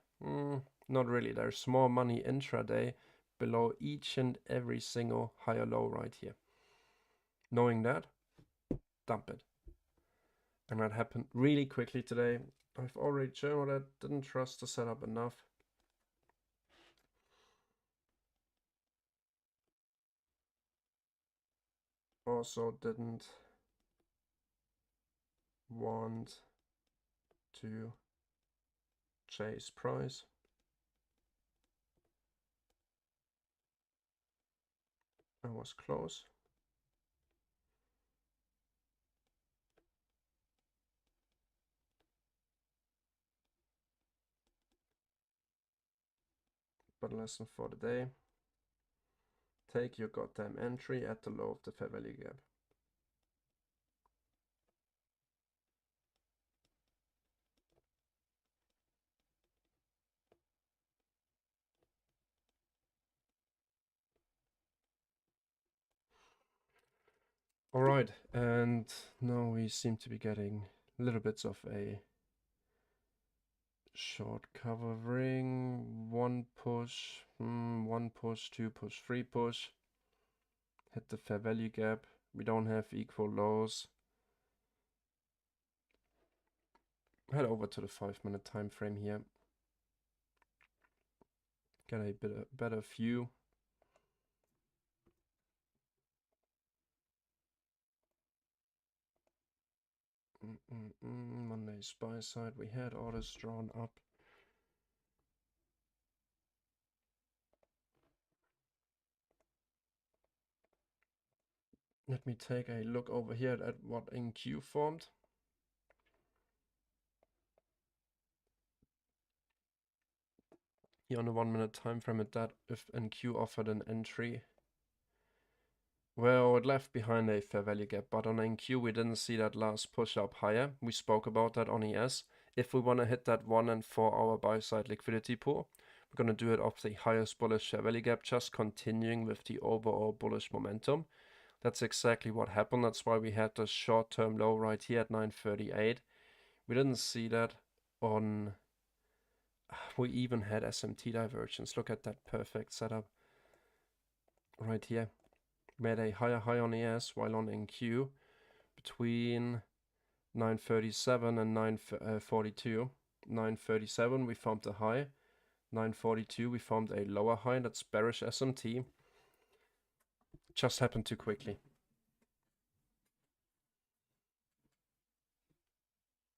Not really. There's more money intraday below each and every single higher low right here. Knowing that, dump it. And that happened really quickly today. I've already journaled that, didn't trust the setup enough. Also didn't want to chase price. I was close. But lesson for the day. Take your goddamn entry at the low of the fair value gap. All right, and now we seem to be getting little bits of a short covering. One push, two push, three push. Hit the fair value gap. We don't have equal lows. Head over to the 5-minute time frame here. Get a better view. Monday's buy side, we had orders drawn up. Let me take a look over here at what NQ formed. Here on a 1-minute time frame at that, if NQ offered an entry. Well, it left behind a fair value gap, but on NQ we didn't see that last push up higher. We spoke about that on ES. If we want to hit that 1 and 4 hour buy side liquidity pool, we're going to do it off the highest bullish fair value gap, just continuing with the overall bullish momentum. That's exactly what happened. That's why we had the short-term low right here at 938. We didn't see that on... We even had SMT divergence. Look at that perfect setup right here. Made a higher high on ES while on NQ between 937 and 942. 937 we formed a high. 942 we formed a lower high. That's bearish SMT. Just happened too quickly.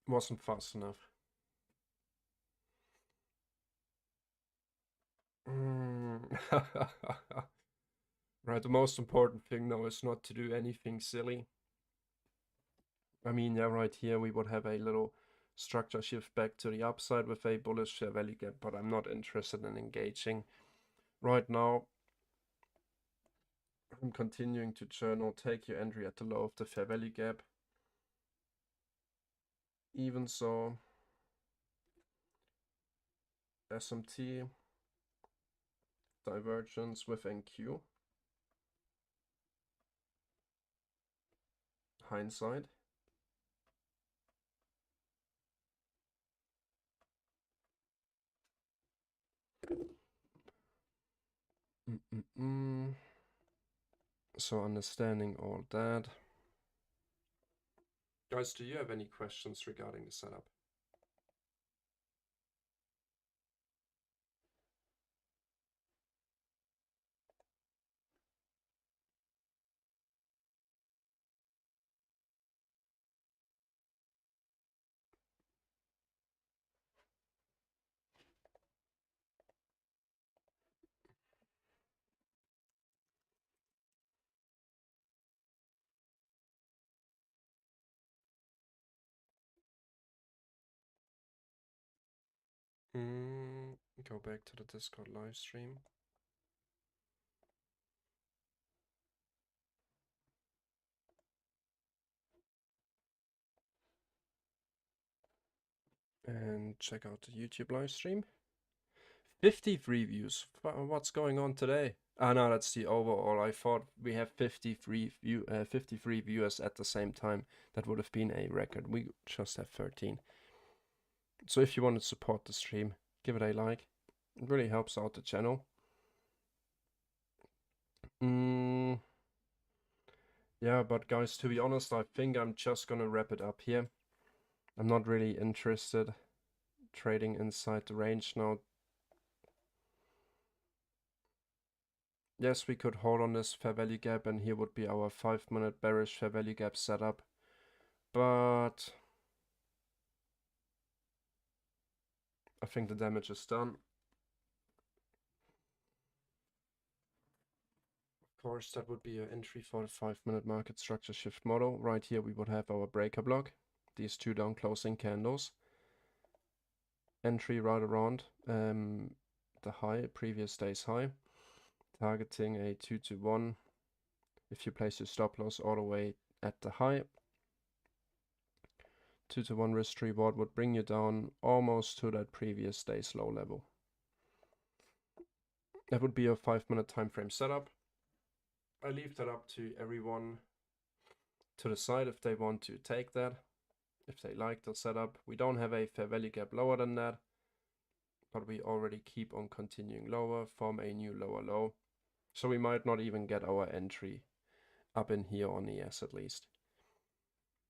Wasn't fast enough. Right, the most important thing now is not to do anything silly. I mean, yeah, right here we would have a little structure shift back to the upside with a bullish fair value gap, but I'm not interested in engaging. Right now, I'm continuing to journal, take your entry at the low of the fair value gap. Even so, SMT, divergence with NQ, hindsight. So understanding all that. Guys, do you have any questions regarding the setup? Go back to the Discord live stream. And check out the YouTube live stream. 53 views. What's going on today? Ah, no, that's the overall. I thought we have 53 viewers at the same time. That would have been a record. We just have 13. So if you want to support the stream, give it a like. It really helps out the channel. Yeah, but guys, to be honest, I think I'm just gonna wrap it up here. I'm not really interested trading inside the range now. Yes, we could hold on this fair value gap, and here would be our 5-minute bearish fair value gap setup. But I think the damage is done. Of course, that would be an entry for the 5-minute market structure shift model. Right here, we would have our breaker block. These two down closing candles. Entry right around the high, previous day's high. Targeting a 2 to 1. If you place your stop loss all the way at the high, 2 to 1 risk reward would bring you down almost to that previous day's low level. That would be a 5-minute time frame setup. I leave that up to everyone to decide if they want to take that, if they like the setup. We don't have a fair value gap lower than that, but we already keep on continuing lower, form a new lower low. So we might not even get our entry up in here on ES at least.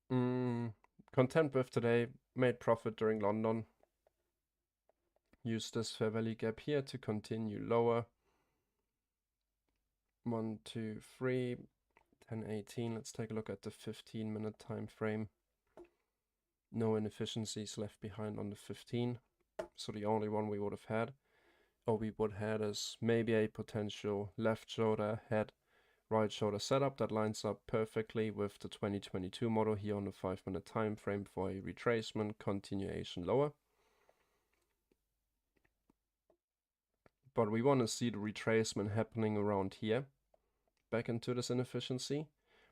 Content with today, made profit during London. Use this fair value gap here to continue lower. 1, 2, 3, 10, 18. Let's take a look at the 15-minute time frame. No inefficiencies left behind on the 15. So the only one we would have had, or we would have, is maybe a potential left shoulder, head, right shoulder setup that lines up perfectly with the 2022 model here on the 5-minute time frame for a retracement continuation lower. But we want to see the retracement happening around here, back into this inefficiency.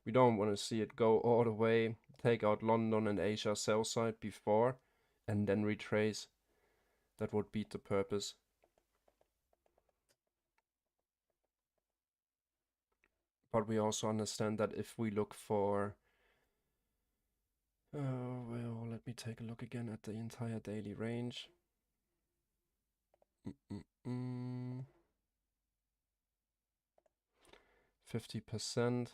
We don't want to see it go all the way, take out London and Asia sell side before, and then retrace. That would beat the purpose. But we also understand that if we look for, well, let me take a look again at the entire daily range. 50%.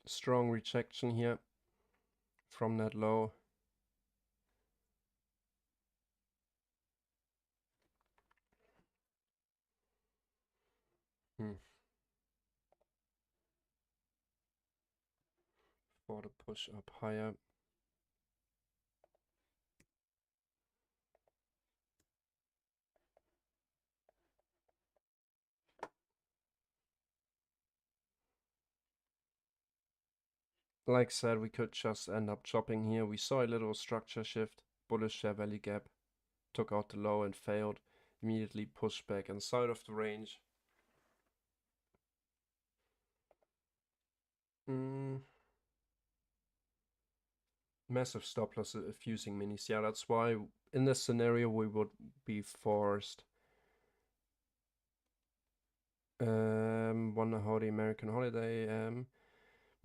Strong rejection here from that low. For the push up higher. Like I said, we could just end up chopping here. We saw a little structure shift, bullish share value gap, took out the low and failed, immediately pushed back inside of the range. Massive stop loss if using minis. Yeah, that's why in this scenario we would be forced. Wonder how the American holiday.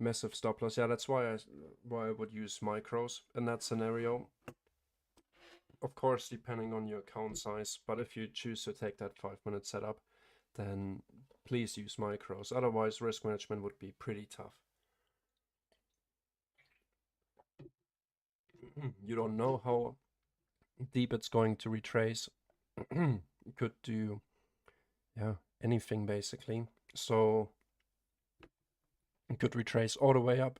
Massive stop loss. Yeah, that's why I would use micros in that scenario. Of course, depending on your account size, but if you choose to take that 5-minute setup, then please use micros. Otherwise, risk management would be pretty tough. You don't know how deep it's going to retrace. You could do, yeah, anything basically. So you could retrace all the way up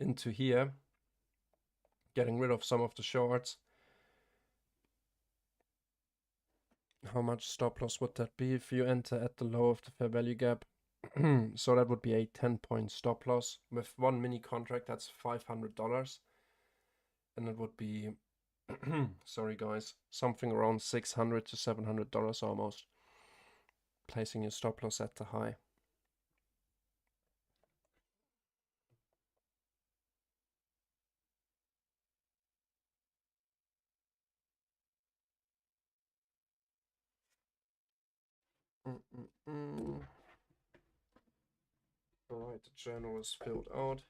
into here, getting rid of some of the shorts. How much stop loss would that be if you enter at the low of the fair value gap? So that would be a 10-point stop loss. With one mini contract, that's $500. And it would be, sorry guys, something around $600 to $700 almost. Placing your stop loss at the high. Alright, the journal is filled out.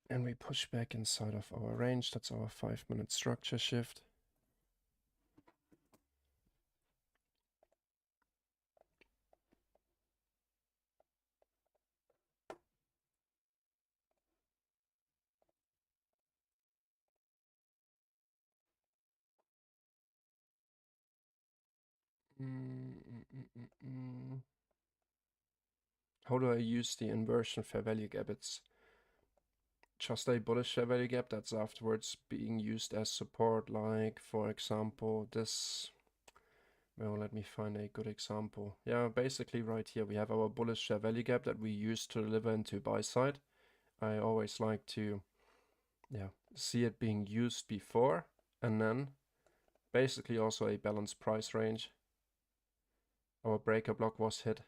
And we push back inside of our range. That's our 5-minute structure shift. How do I use the inversion fair value gap? It's just a bullish fair value gap that's afterwards being used as support, like for example this. Well, let me find a good example. Yeah, basically right here we have our bullish fair value gap that we use to deliver into buy side. I always like to see it being used before, and then basically also a balanced price range. Our breaker block was hit.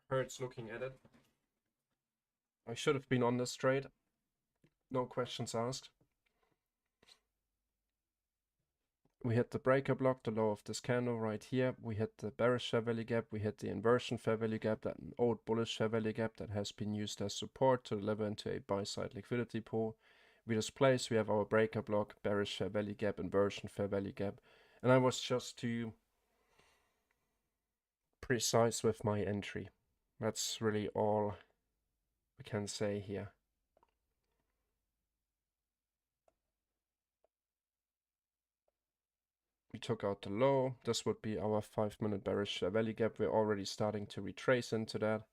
Hurts looking at it. I should have been on this trade. No questions asked. We hit the breaker block, the low of this candle right here. We hit the bearish fair value gap. We hit the inversion fair value gap, that old bullish fair value gap that has been used as support to deliver into a buy side liquidity pool. We displace, we have our breaker block, bearish fair value gap, inversion fair value gap. And I was just too precise with my entry. That's really all we can say here. We took out the low. This would be our 5-minute bearish fair value gap. We're already starting to retrace into that.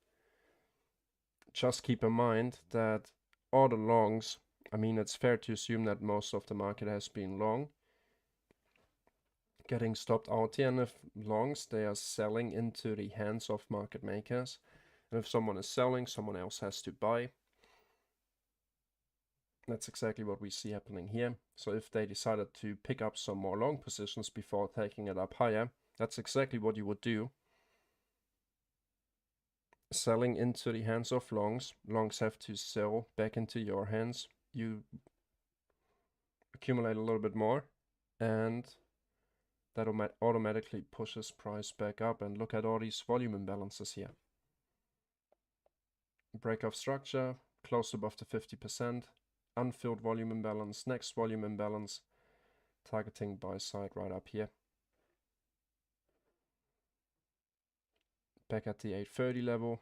Just keep in mind that all the longs, I mean, it's fair to assume that most of the market has been long, getting stopped out here. And if longs, they are selling into the hands of market makers. And if someone is selling, someone else has to buy. That's exactly what we see happening here. So if they decided to pick up some more long positions before taking it up higher, that's exactly what you would do. Selling into the hands of longs. Longs have to sell back into your hands. You accumulate a little bit more, and that automatically pushes price back up. And look at all these volume imbalances here. Break of structure, close above the 50%. Unfilled volume imbalance, next volume imbalance, targeting buy side right up here. Back at the 830 level.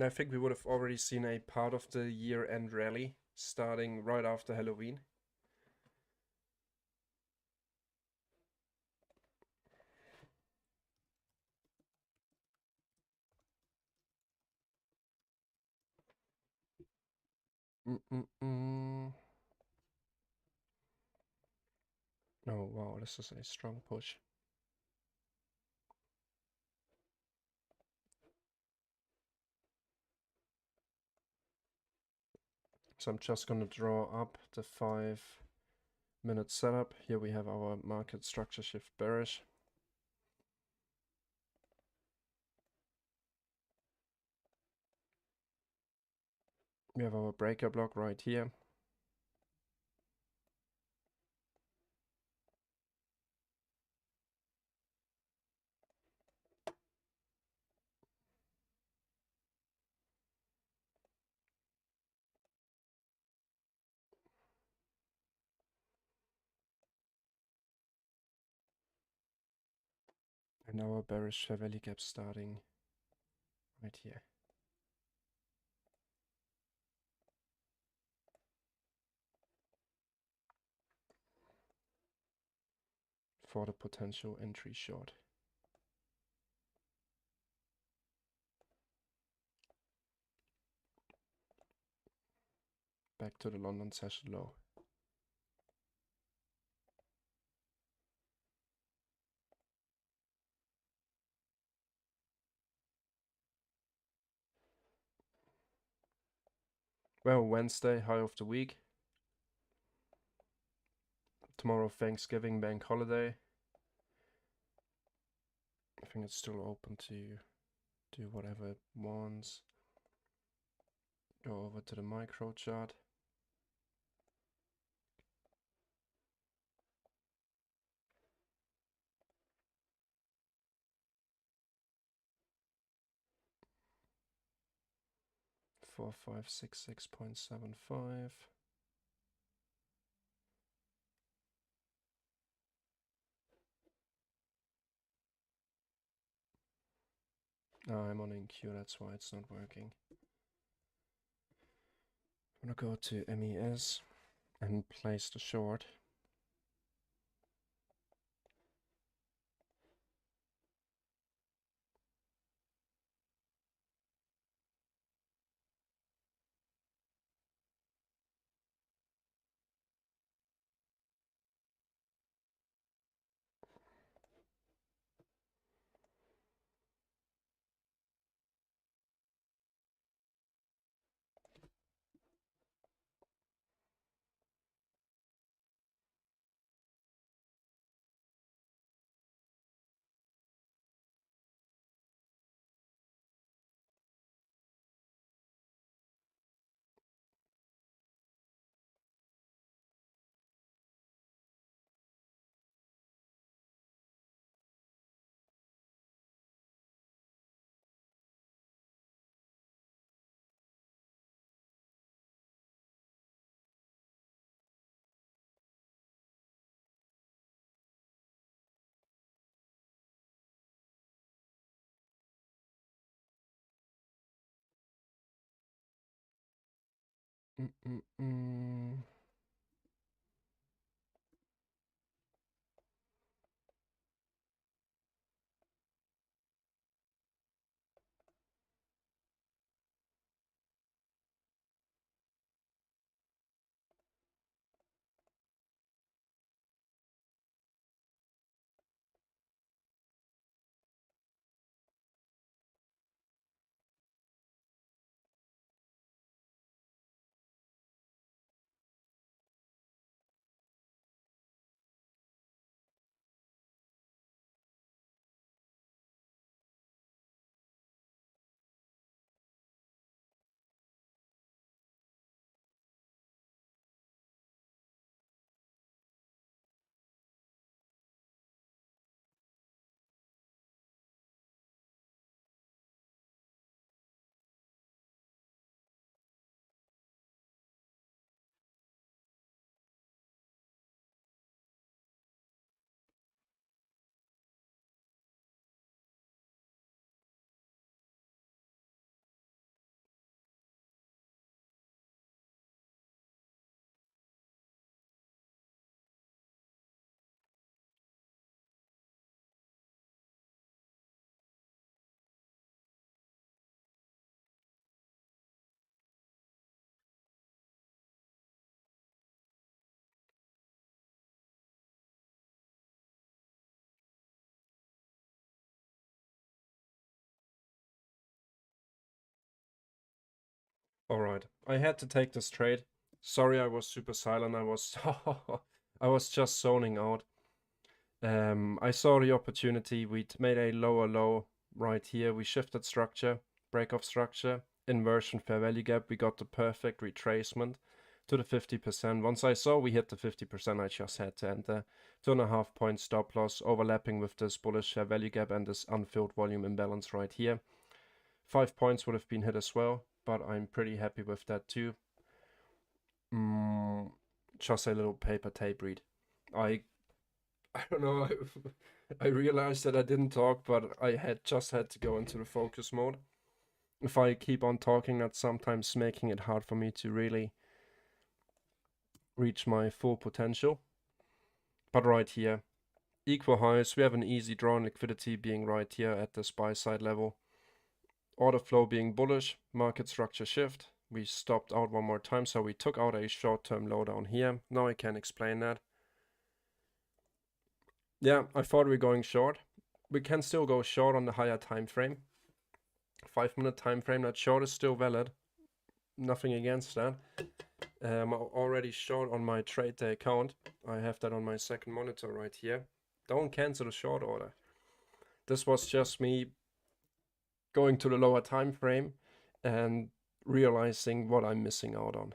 I think we would have already seen a part of the year-end rally starting right after Halloween. Oh wow, this is a strong push. So I'm just gonna draw up the 5-minute setup. Here we have our market structure shift bearish. We have our breaker block right here. And our bearish fair value gap starting right here. For the potential entry short. Back to the London session low. Well, Wednesday, high of the week. Tomorrow, Thanksgiving bank holiday. I think it's still open to do whatever it wants. Go over to the micro chart. Four, 566.75. I'm on NQ, that's why it's not working. I'm gonna go to MES and place the short. Mm -mm -mm. All right, I had to take this trade. Sorry, I was super silent. I was I was just zoning out. I saw the opportunity. We'd made a lower low right here. We shifted structure, break off structure, inversion fair value gap. We got the perfect retracement to the 50%. Once I saw we hit the 50%, I just had to enter. 2.5 point stop loss overlapping with this bullish fair value gap and this unfilled volume imbalance right here. 5 points would have been hit as well, but I'm pretty happy with that too. Just a little paper tape read. I don't know. I realized that I didn't talk, but I just had to go into the focus mode. If I keep on talking, that's sometimes making it hard for me to really reach my full potential. But right here, equal highs, we have an easy draw on liquidity being right here at this buy side level. Order flow being bullish, market structure shift. We stopped out one more time, so we took out a short-term low down here. Now I can explain that. Yeah, I thought we were going short. We can still go short on the higher time frame. 5-minute time frame, that short is still valid. Nothing against that. I'm already short on my trade day account. I have that on my second monitor right here. Don't cancel the short order. This was just me going to the lower time frame and realizing what I'm missing out on.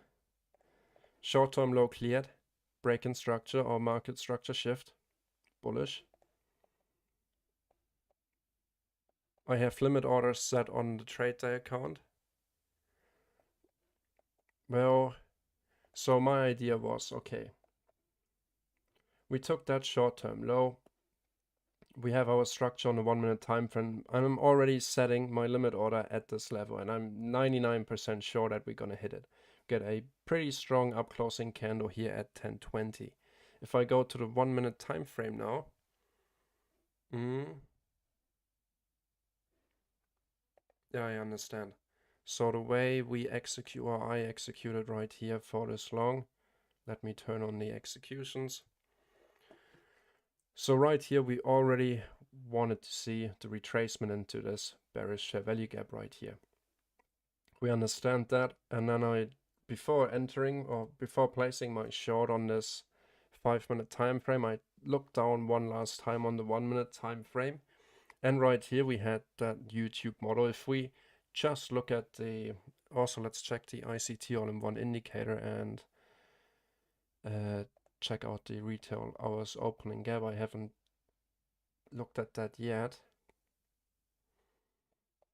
Short-term low cleared, break-in structure or market structure shift, bullish. I have limit orders set on the trade day account. Well, so my idea was, okay, we took that short-term low. We have our structure on the 1-minute time frame. I'm already setting my limit order at this level, and I'm 99% sure that we're gonna hit it. Get a pretty strong up closing candle here at 10:20. If I go to the 1-minute time frame now, yeah, I understand. So the way we execute, or I executed right here for this long, let me turn on the executions. So right here, we already wanted to see the retracement into this bearish fair value gap right here. We understand that, and then before entering or before placing my short on this 5-minute time frame, I looked down one last time on the 1-minute time frame. And right here we had that YouTube model. If we just look at also let's check the ICT all-in-one indicator and check out the retail hours opening gap. I haven't looked at that yet,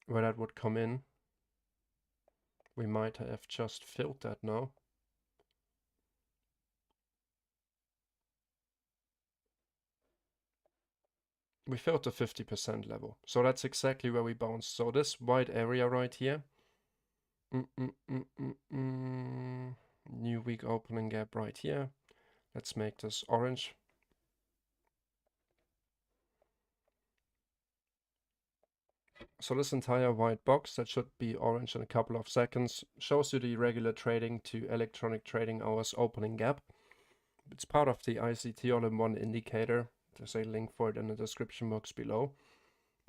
where that would come in. We might have just filled that now. We filled the 50% level. So that's exactly where we bounced. So this white area right here, new week opening gap right here. Let's make this orange. So this entire white box, that should be orange in a couple of seconds, shows you the regular trading to electronic trading hours opening gap. It's part of the ICT all-in-one indicator. There's a link for it in the description box below.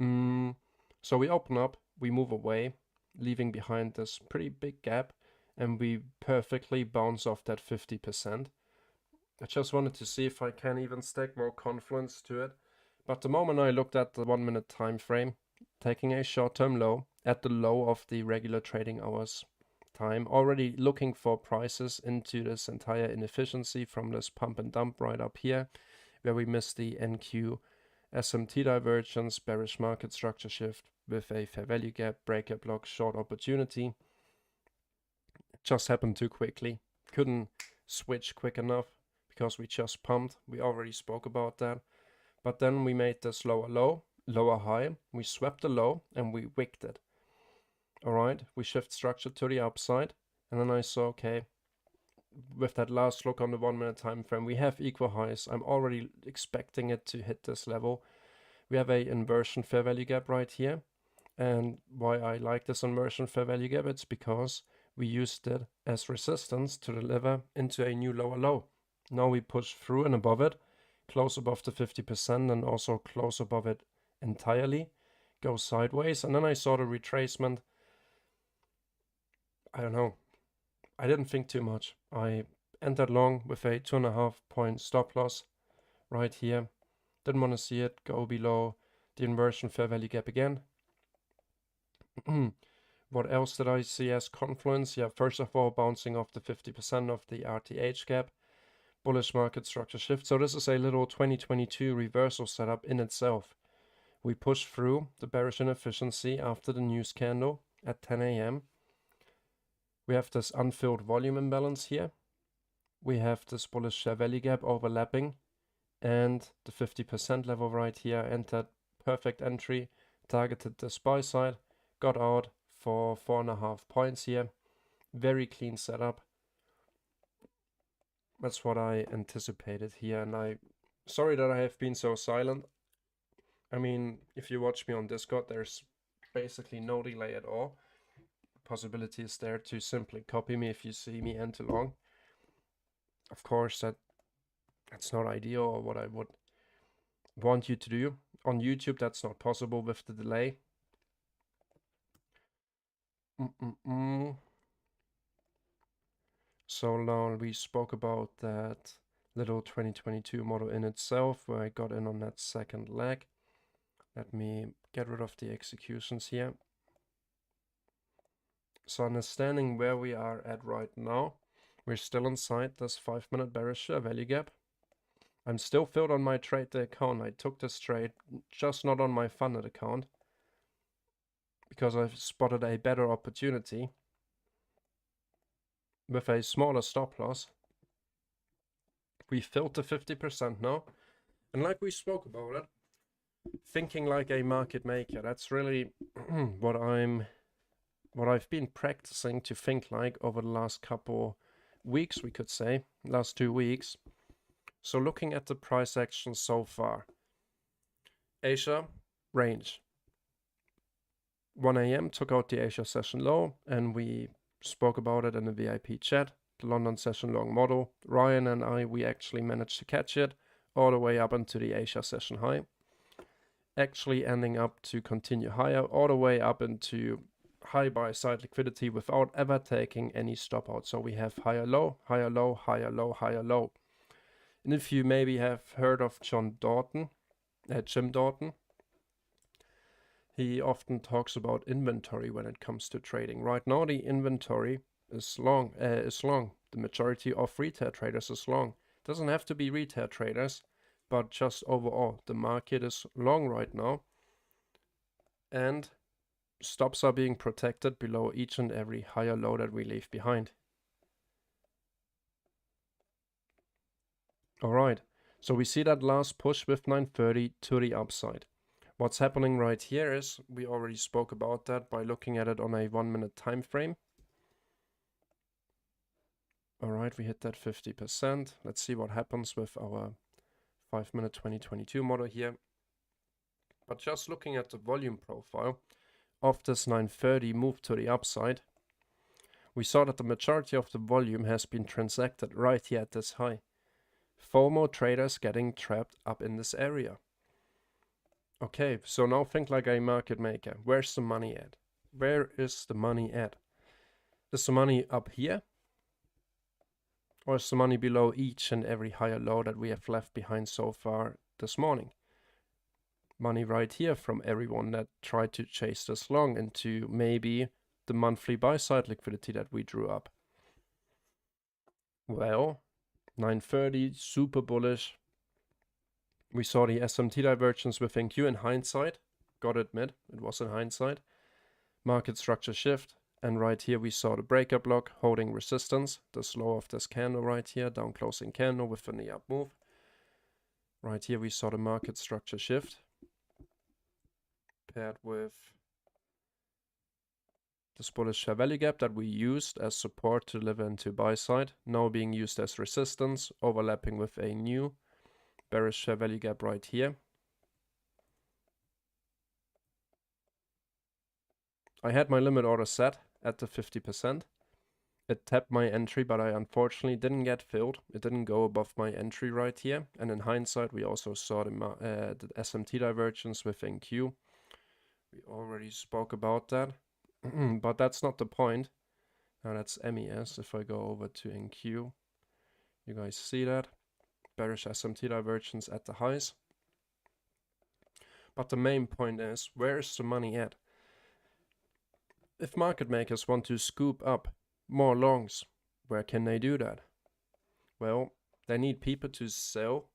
So we open up, we move away, leaving behind this pretty big gap, and we perfectly bounce off that 50%. I just wanted to see if I can even stack more confluence to it. But the moment I looked at the 1-minute time frame, taking a short-term low at the low of the regular trading hours time, already looking for prices into this entire inefficiency from this pump and dump right up here, where we missed the NQ SMT divergence, bearish market structure shift with a fair value gap, breaker block, short opportunity. It just happened too quickly. Couldn't switch quick enough because we just pumped. We already spoke about that. But then we made this lower low, lower high. We swept the low and we wicked it. All right, we shift structure to the upside. And then I saw, okay, with that last look on the 1-minute time frame, we have equal highs. I'm already expecting it to hit this level. We have a inversion fair value gap right here. And why I like this inversion fair value gap, it's because we used it as resistance to deliver into a new lower low. Now we push through and above it, close above the 50% and also close above it entirely, go sideways. And then I saw the retracement, I don't know, I didn't think too much. I entered long with a 2.5 point stop loss right here. Didn't want to see it go below the inversion fair value gap again. What else did I see as confluence? Yeah, first of all, bouncing off the 50% of the RTH gap. Bullish market structure shift. So this is a little 2022 reversal setup in itself. We pushed through the bearish inefficiency after the news candle at 10 a.m. We have this unfilled volume imbalance here. We have this bullish share value gap overlapping and the 50% level right here. Entered perfect entry, targeted this buy side, got out for 4.5 points here. Very clean setup. That's what I anticipated here, and sorry that I have been so silent. I mean, if you watch me on Discord, there's basically no delay at all. Possibility is there to simply copy me if you see me enter long. Of course, that's not ideal or what I would want you to do. On YouTube, that's not possible with the delay. So now we spoke about that little 2022 model in itself, where I got in on that second leg. Let me get rid of the executions here. So understanding where we are at right now, we're still inside this 5-minute bearish value gap. I'm still filled on my trade day account. I took this trade, just not on my funded account, because I've spotted a better opportunity with a smaller stop loss. We filled the 50% now, and like we spoke about it, thinking like a market maker, that's really what I've been practicing to think like over the last couple weeks, we could say, last 2 weeks. So looking at the price action so far, Asia range. 1 a.m. took out the Asia session low, and we spoke about it in the VIP chat, the London session long model. Ryan and I, we actually managed to catch it all the way up into the Asia session high, actually ending up to continue higher all the way up into high buy side liquidity without ever taking any stop out. So we have higher low, higher low, higher low, higher low. And if you maybe have heard of Jim Dorton, he often talks about inventory when it comes to trading. Right now, the inventory is long. The majority of retail traders is long. Doesn't have to be retail traders, but just overall, the market is long right now, and stops are being protected below each and every higher low that we leave behind. All right, so we see that last push with 930 to the upside. What's happening right here is, we already spoke about that by looking at it on a 1-minute time frame. All right, we hit that 50%. Let's see what happens with our 5-minute 2022 model here. But just looking at the volume profile of this 930 move to the upside, we saw that the majority of the volume has been transacted right here at this high. FOMO traders getting trapped up in this area. Okay, so now think like a market maker. Where's the money at? Where is the money at? Is the money up here? Or is the money below each and every higher low that we have left behind so far this morning? Money right here from everyone that tried to chase this long into maybe the monthly buy side liquidity that we drew up. Well, 930, super bullish. We saw the SMT divergence within Q in hindsight. Gotta admit, it was in hindsight. Market structure shift. And right here we saw the breaker block holding resistance. The slow of this candle right here, down closing candle with an up move. Right here we saw the market structure shift, paired with this bullish share value gap that we used as support to deliver into buy side, now being used as resistance, overlapping with a new bearish share value gap right here. I had my limit order set at the 50%. It tapped my entry, but I unfortunately didn't get filled. It didn't go above my entry right here. And in hindsight, we also saw the SMT divergence within Q. We already spoke about that, but that's not the point. Now that's MES. If I go over to NQ, you guys see that. Bearish SMT divergence at the highs. But the main point is, where is the money at? If market makers want to scoop up more longs, where can they do that? Well, they need people to sell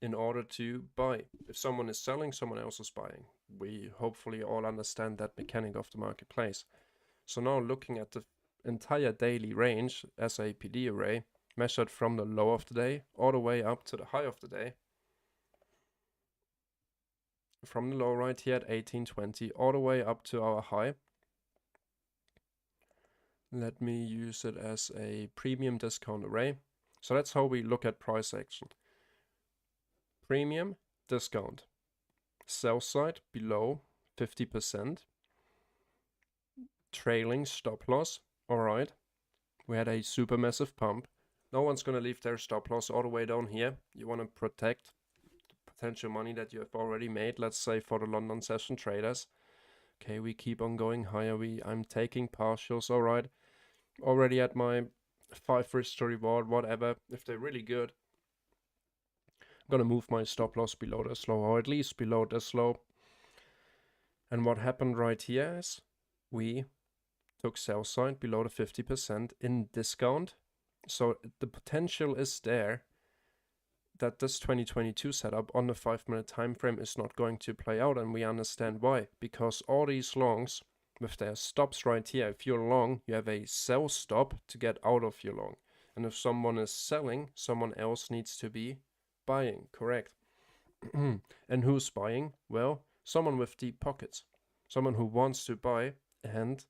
in order to buy. If someone is selling, someone else is buying. We hopefully all understand that mechanic of the marketplace. So now looking at the entire daily range, SAPD array, measured from the low of the day all the way up to the high of the day. From the low right here at 1820 all the way up to our high. Let me use it as a premium discount array. So that's how we look at price action. Premium discount. Sell side below 50%. Trailing stop loss. Alright. We had a super massive pump. No one's going to leave their stop loss all the way down here. You want to protect the potential money that you have already made. Let's say for the London session traders. Okay, we keep on going higher. I'm taking partials. Alright. Already at my 5 risk to reward, whatever. If they're really good, I'm going to move my stop loss below this low, or at least below this low. And what happened right here is we took sell side below the 50% in discount. So the potential is there that this 2022 setup on the 5-minute time frame is not going to play out, and we understand why. Because all these longs with their stops right here, if you're long, you have a sell stop to get out of your long. And if someone is selling, someone else needs to be buying, correct? And who's buying? Well, someone with deep pockets. Someone who wants to buy and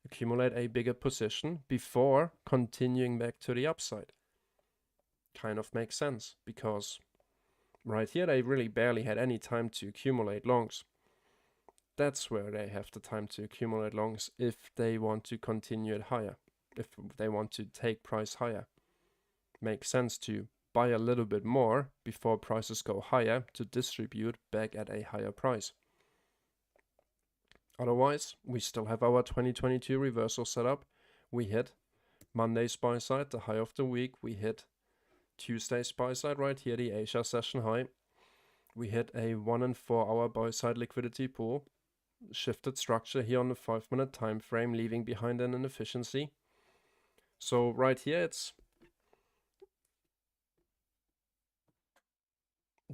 accumulate a bigger position before continuing back to the upside. Kind of makes sense, because right here they really barely had any time to accumulate longs. That's where they have the time to accumulate longs if they want to continue it higher, if they want to take price higher. Makes sense to buy a little bit more before prices go higher to distribute back at a higher price. Otherwise, we still have our 2022 reversal setup. We hit Monday's buy side, the high of the week. We hit Tuesday's buy side right here, the Asia session high. We hit a 1 and 4 hour buy side liquidity pool. Shifted structure here on the 5-minute time frame, leaving behind an inefficiency. So right here it's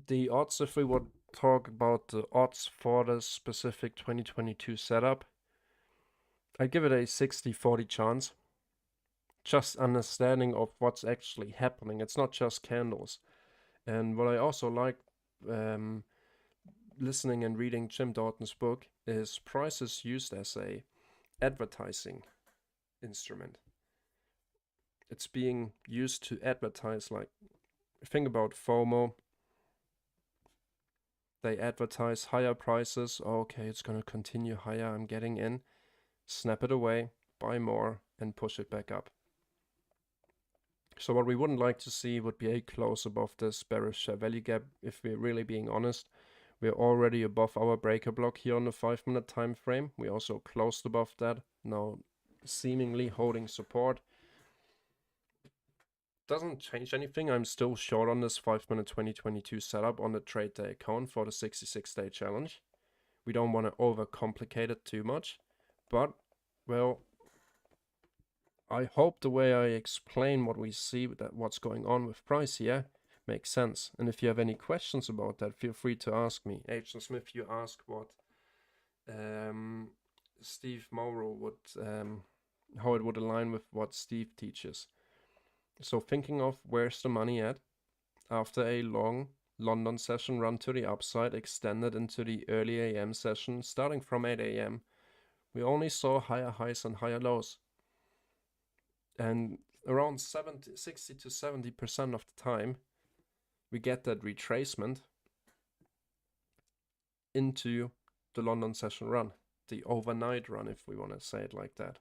the odds. If we would talk about the odds for the specific 2022 setup, I'd give it a 60-40 chance. Just understanding of what's actually happening. It's not just candles. And what I also like listening and reading Jim Dalton's book is price is used as a advertising instrument. It's being used to advertise, like, think about FOMO. They advertise higher prices. Oh, okay, it's going to continue higher. I'm getting in. Snap it away, buy more, and push it back up. So what we wouldn't like to see would be a close above this bearish value gap. If we're really being honest, we're already above our breaker block here on the 5-minute time frame. We also closed above that, now seemingly holding support. Doesn't change anything. I'm still short on this 5-minute 2022 setup on the trade day account for the 66-day challenge. We don't want to overcomplicate it too much, but, well, I hope the way I explain what we see, that what's going on with price here, makes sense. And if you have any questions about that, feel free to ask me. Agent Smith, you asked what Steve Mauro would, how it would align with what Steve teaches. So thinking of where's the money at after a long London session run to the upside, extended into the early AM session, starting from 8 AM, we only saw higher highs and higher lows. And around 60 to 70% of the time, we get that retracement into the London session run, the overnight run, if we want to say it like that.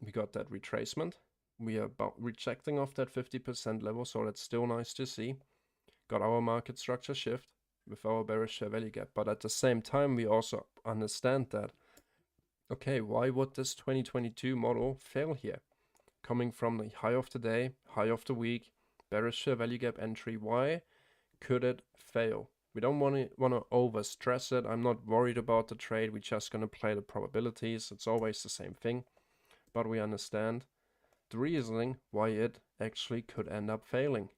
We got that retracement. We are about rejecting off that 50% level, so that's still nice to see. Got our market structure shift with our bearish value gap, but at the same time, we also understand that Okay, why would this 2022 model fail here? Coming from the high of the day, high of the week, bearish value gap entry, why could it fail? We don't want to over stress it. I'm not worried about the trade. We're just going to play the probabilities. It's always the same thing. But we understand the reasoning why it actually could end up failing.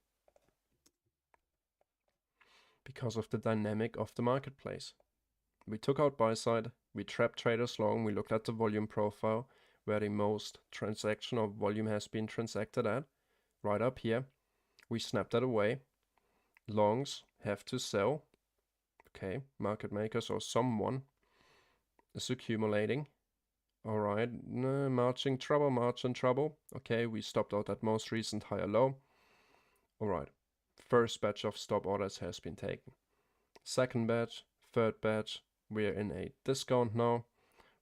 Because of the dynamic of the marketplace. We took out buy side, we trapped traders long, we looked at the volume profile, where the most transaction or volume has been transacted at, right up here. We snapped that away. Longs have to sell. Okay, market makers or someone is accumulating. All right, marching trouble. Okay, we stopped out at most recent higher low. All right, first batch of stop orders has been taken. Second batch, third batch, we're in a discount now.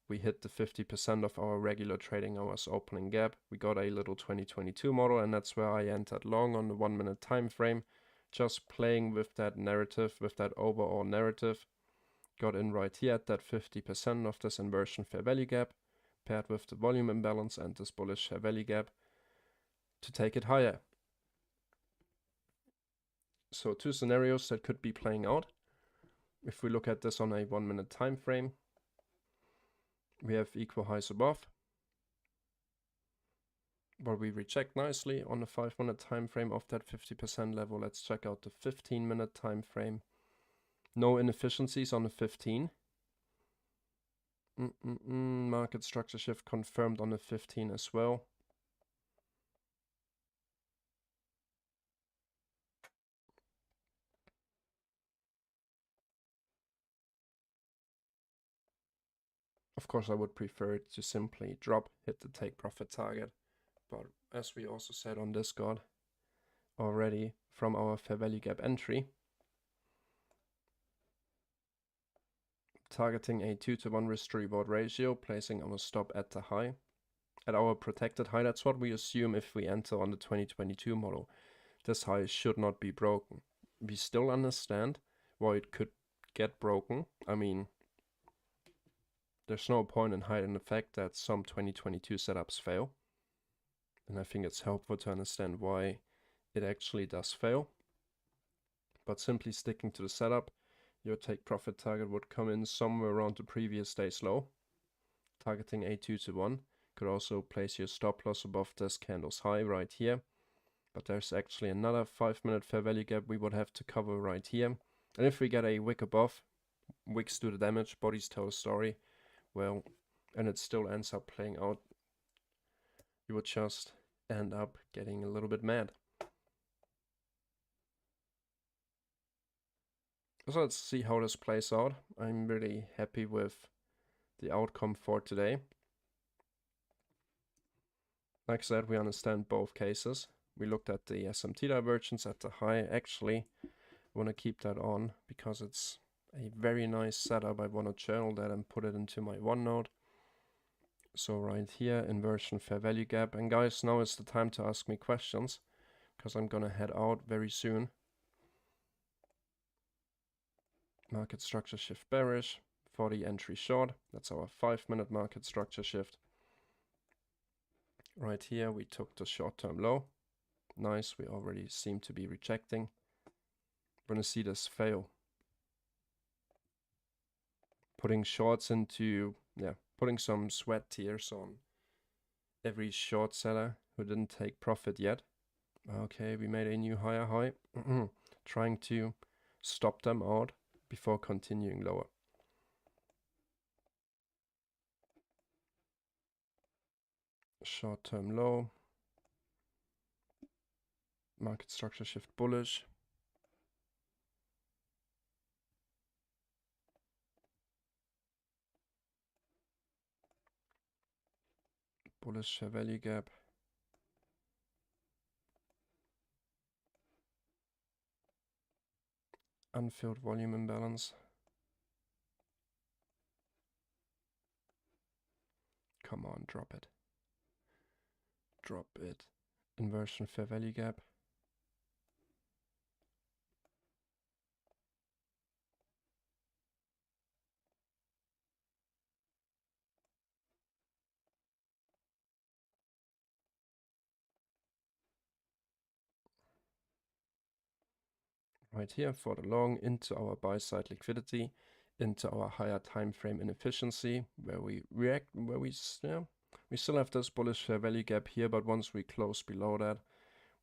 We hit the 50% of our regular trading hours opening gap. We got a little 2022 model, and that's where I entered long on the 1 minute time frame, just playing with that narrative, with that overall narrative. Got in right here at that 50% of this inversion fair value gap, paired with the volume imbalance and this bullish fair value gap to take it higher. So two scenarios that could be playing out. If we look at this on a 1 minute time frame, we have equal highs above, but we reject nicely on the 5 minute time frame of that 50% level. Let's check out the 15 minute time frame. No inefficiencies on the 15. Market structure shift confirmed on the 15 as well. Of course, I would prefer it to simply drop, hit the take profit target. But as we also said on Discord already from our fair value gap entry, targeting a 2-to-1 risk to reward ratio, placing our stop at the high, at our protected high. That's what we assume if we enter on the 2022 model. This high should not be broken. We still understand why it could get broken. I mean, there's no point in hiding the fact that some 2022 setups fail. And I think it's helpful to understand why it actually does fail. But simply sticking to the setup, your take profit target would come in somewhere around the previous day's low. Targeting a 2-to-1. Could also place your stop loss above this candle's high right here. But there's actually another 5 minute fair value gap we would have to cover right here. And if we get a wick above, wicks do the damage, bodies tell the story, well, and it still ends up playing out, you would just end up getting a little bit mad. So let's see how this plays out. I'm really happy with the outcome for today. Like I said, we understand both cases. We looked at the SMT divergence at the high. Actually, I want to keep that on because it's a very nice setup. I want to journal that and put it into my OneNote. So right here, inversion fair value gap. And guys, now is the time to ask me questions because I'm gonna head out very soon. Market structure shift bearish for the entry short. That's our 5 minute market structure shift. Right here, we took the short-term low. Nice, we already seem to be rejecting. We're gonna see this fail. Putting shorts into, putting some sweat tears on every short seller who didn't take profit yet. Okay, we made a new higher high. Trying to stop them out before continuing lower. Short-term low. Market structure shift bullish. Bullish fair value gap. Unfilled volume imbalance. Come on, drop it. Drop it. Inversion fair value gap. right here for the long, into our buy side liquidity, into our higher time frame inefficiency, where we react, where we still have this bullish fair value gap here, but once we close below that,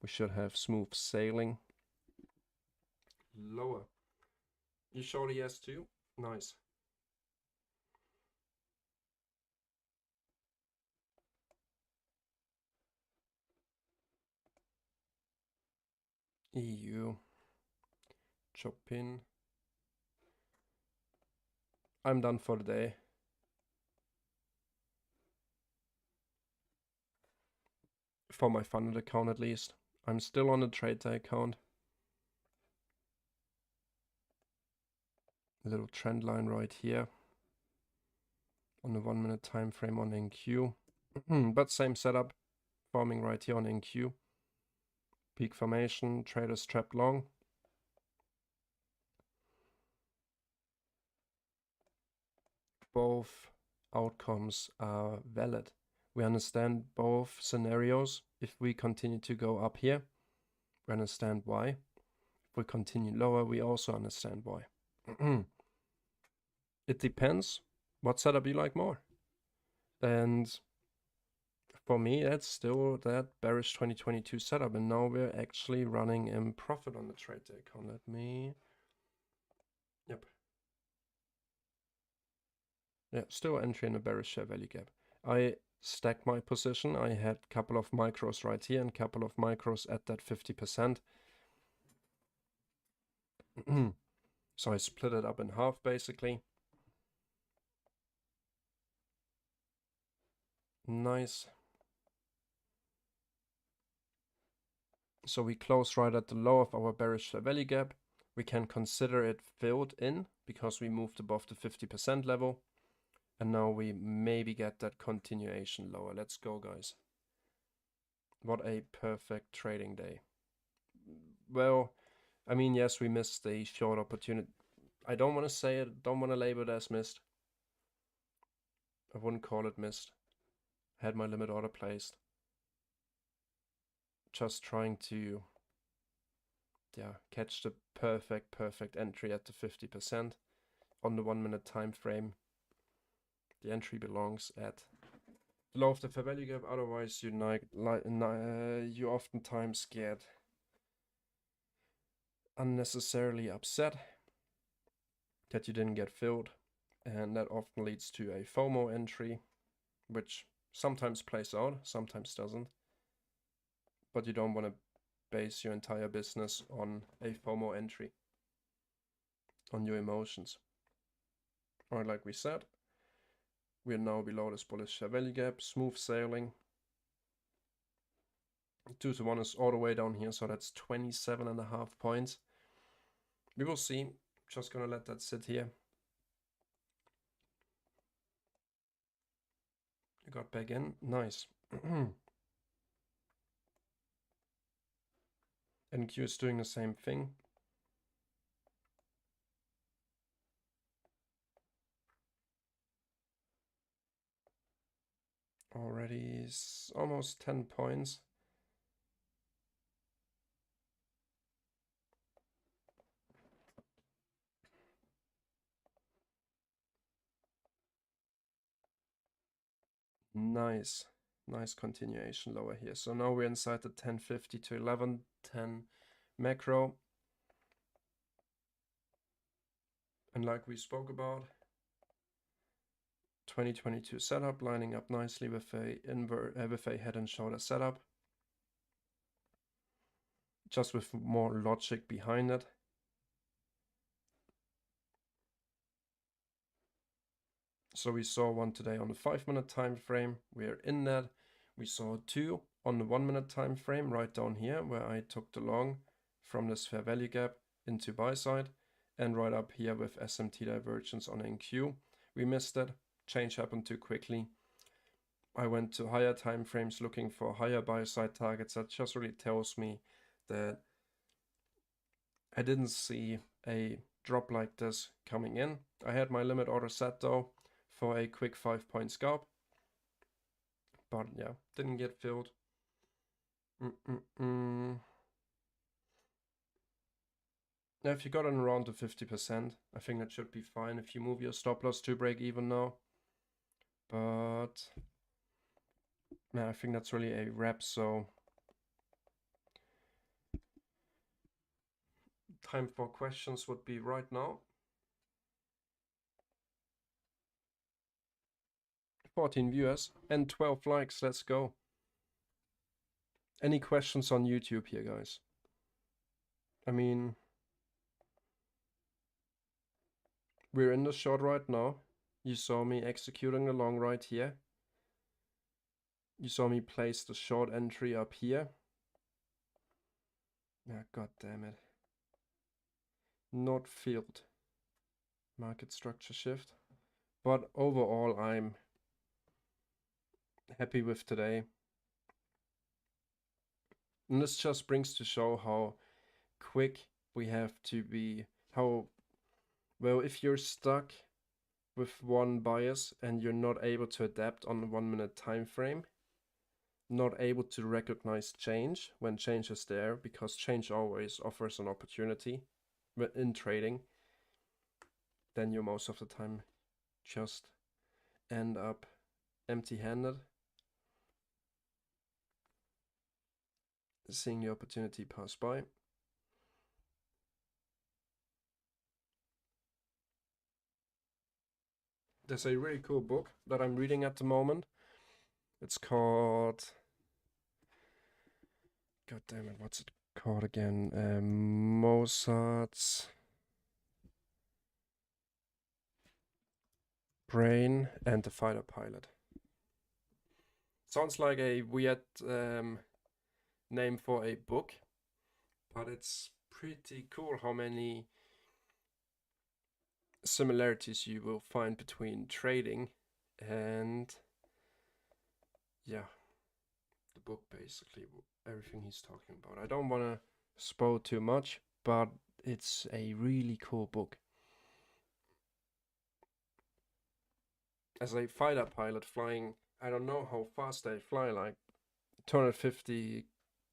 we should have smooth sailing. Lower. You show the S2? Nice. EU. Chop in. I'm done for the day. For my funded account at least. I'm still on the trade day account. A little trend line right here. On the 1 minute time frame on NQ. But same setup. Forming right here on NQ. Peak formation, traders trapped long. Both outcomes are valid. We understand both scenarios. If we continue to go up here, we understand why. If we continue lower, we also understand why. It depends what setup you like more. And for me, that's still that bearish 2022 setup. And now we're actually running in profit on the trade day account. Let me... Yep. Yeah, still entry in a bearish share value gap. I stacked my position. I had a couple of micros right here and a couple of micros at that 50%. So I split it up in half basically. Nice. So we close right at the low of our bearish value gap. We can consider it filled in because we moved above the 50% level. And now we maybe get that continuation lower. Let's go, guys. What a perfect trading day. Well, I mean, yes, we missed the short opportunity. I don't want to say it, don't want to label it as missed. I wouldn't call it missed. I had my limit order placed. Just trying to, catch the perfect entry at the 50% on the 1 minute time frame. The entry belongs at the low of the fair value gap. Otherwise, you oftentimes get unnecessarily upset that you didn't get filled, and that often leads to a FOMO entry, which sometimes plays out, sometimes doesn't. But you don't want to base your entire business on a FOMO entry, on your emotions. Or like we said, we're now below this bullish fair value gap, smooth sailing. 2 to 1 is all the way down here, so that's 27.5 points. We will see. Just gonna let that sit here. You got back in. Nice. NQ is doing the same thing. Already almost 10 points. Nice. Nice continuation lower here. So now we're inside the 1050 to 1110 macro. And like we spoke about, 2022 setup lining up nicely with a head and shoulder setup. Just with more logic behind it. So we saw one today on the 5 minute time frame. We're in that. We saw 2 on the 1 minute time frame right down here, where I took the long from this fair value gap into buy side, and right up here with SMT divergence on NQ. We missed it. Change happened too quickly. I went to higher time frames looking for higher buy side targets. That just really tells me that I didn't see a drop like this coming in. I had my limit order set though for a quick 5-point scalp, but yeah, didn't get filled. Now, if you got on around the 50%, I think that should be fine if you move your stop loss to break even now. But yeah, I think that's really a wrap. So time for questions would be right now. 14 viewers and 12 likes. Let's go. Any questions on YouTube here, guys? I mean, we're in the short right now. You saw me executing the long right here. You saw me place the short entry up here. Ah, god damn it. Not filled. Market structure shift. But overall, I'm happy with today. And this just brings to show how quick we have to be. How, well, if you're stuck with one bias and you're not able to adapt on the 1 minute time frame, not able to recognize change when change is there, because change always offers an opportunity in trading, then you most of the time just end up empty-handed, seeing the opportunity pass by. There's a really cool book that I'm reading at the moment. It's called, god damn it, what's it called again? Mozart's Brain and the Fighter Pilot. Sounds like a weird name for a book, but it's pretty cool how many similarities you will find between trading and, yeah, the book, basically everything he's talking about. I don't want to spoil too much, but it's a really cool book. As a fighter pilot flying, I don't know how fast they fly, like 250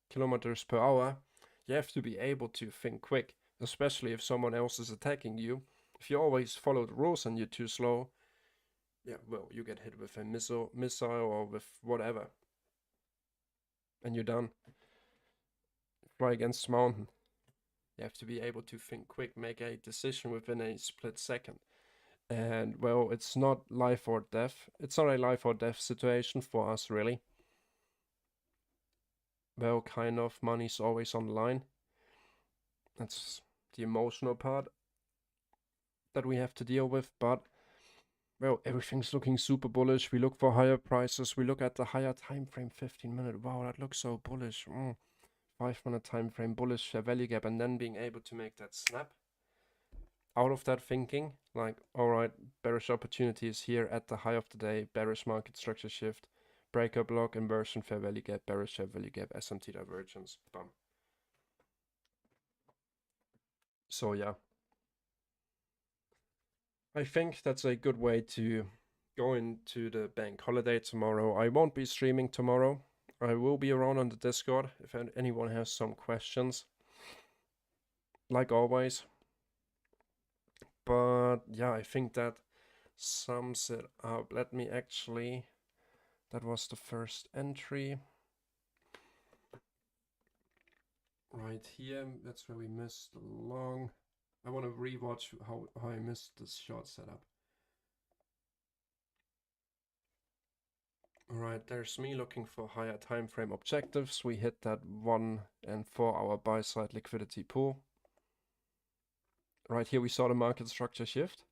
kilometers per hour, you have to be able to think quick, especially if someone else is attacking you. If you always follow the rules and you're too slow, yeah, well, you get hit with a missile or with whatever, and you're done. Fly against the mountain. You have to be able to think quick, make a decision within a split second. And, well, it's not life or death. It's not a life or death situation for us, really. Well, kind of, money's always on the line. That's the emotional part that we have to deal with, but, well, everything's looking super bullish. We look for higher prices. We look at the higher time frame, 15-minute. Wow, that looks so bullish. 5-minute time frame, bullish value gap, and then being able to make that snap out of that thinking, like, all right, bearish opportunity is here at the high of the day, bearish market structure shift, breaker block, inversion, fair value gap, bearish fair value gap, SMT divergence, bam. So yeah, I think that's a good way to go into the bank holiday tomorrow. I won't be streaming tomorrow. I will be around on the Discord if anyone has some questions, like always. But yeah, I think that sums it up. Let me actually, that was the first entry. Right here, that's where we missed the long. I want to rewatch how I missed this short setup. Alright, there's me looking for higher time frame objectives. We hit that 1 and 4 hour buy side liquidity pool. Right here we saw the market structure shift.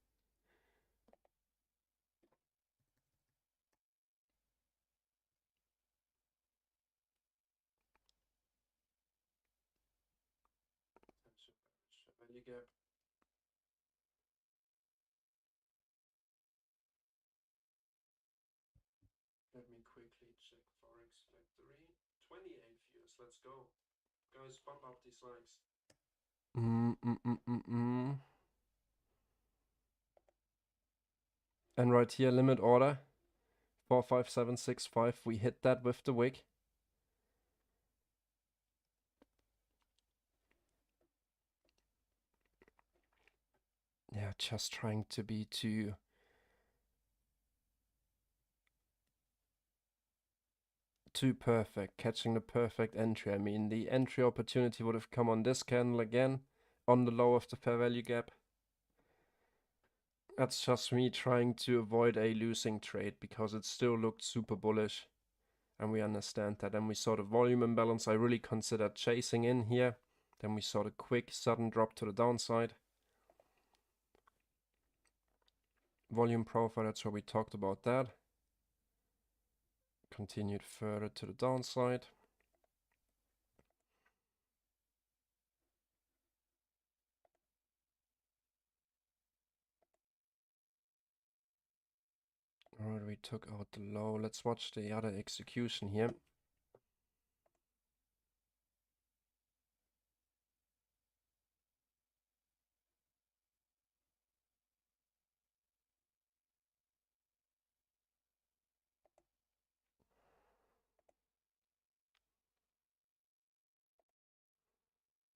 Value gap. Let me quickly check Forex Factory. 28 views, let's go. Guys, bump up these likes. And right here, limit order 45765. We hit that with the wick. yeah, just trying to be too perfect, catching the perfect entry. I mean, the entry opportunity would have come on this candle again, on the low of the fair value gap. That's just me trying to avoid a losing trade because it still looked super bullish. And we understand that. And we saw the volume imbalance. I really considered chasing in here. Then we saw the quick sudden drop to the downside. Volume profile, that's where we talked about that. Continued further to the downside. Alright, we took out the low. Let's watch the other execution here.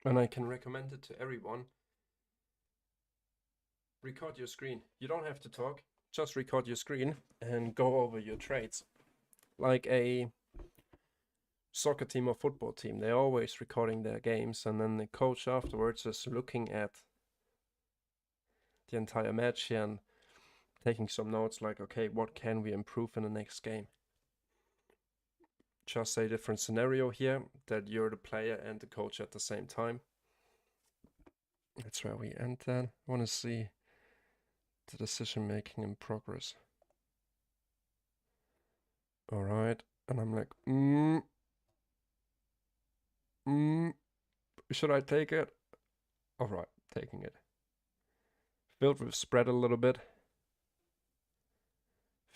And I can recommend it to everyone. Record your screen. You don't have to talk. Just record your screen and go over your trades. Like a soccer team or football team, they're always recording their games, and then the coach afterwards is looking at the entire match here and taking some notes like, okay, what can we improve in the next game? Just a different scenario here, that you're the player and the coach at the same time. That's where we end that. I want to see the decision making in progress. All right, and I'm like, should I take it? All right, taking it. Filled with spread a little bit.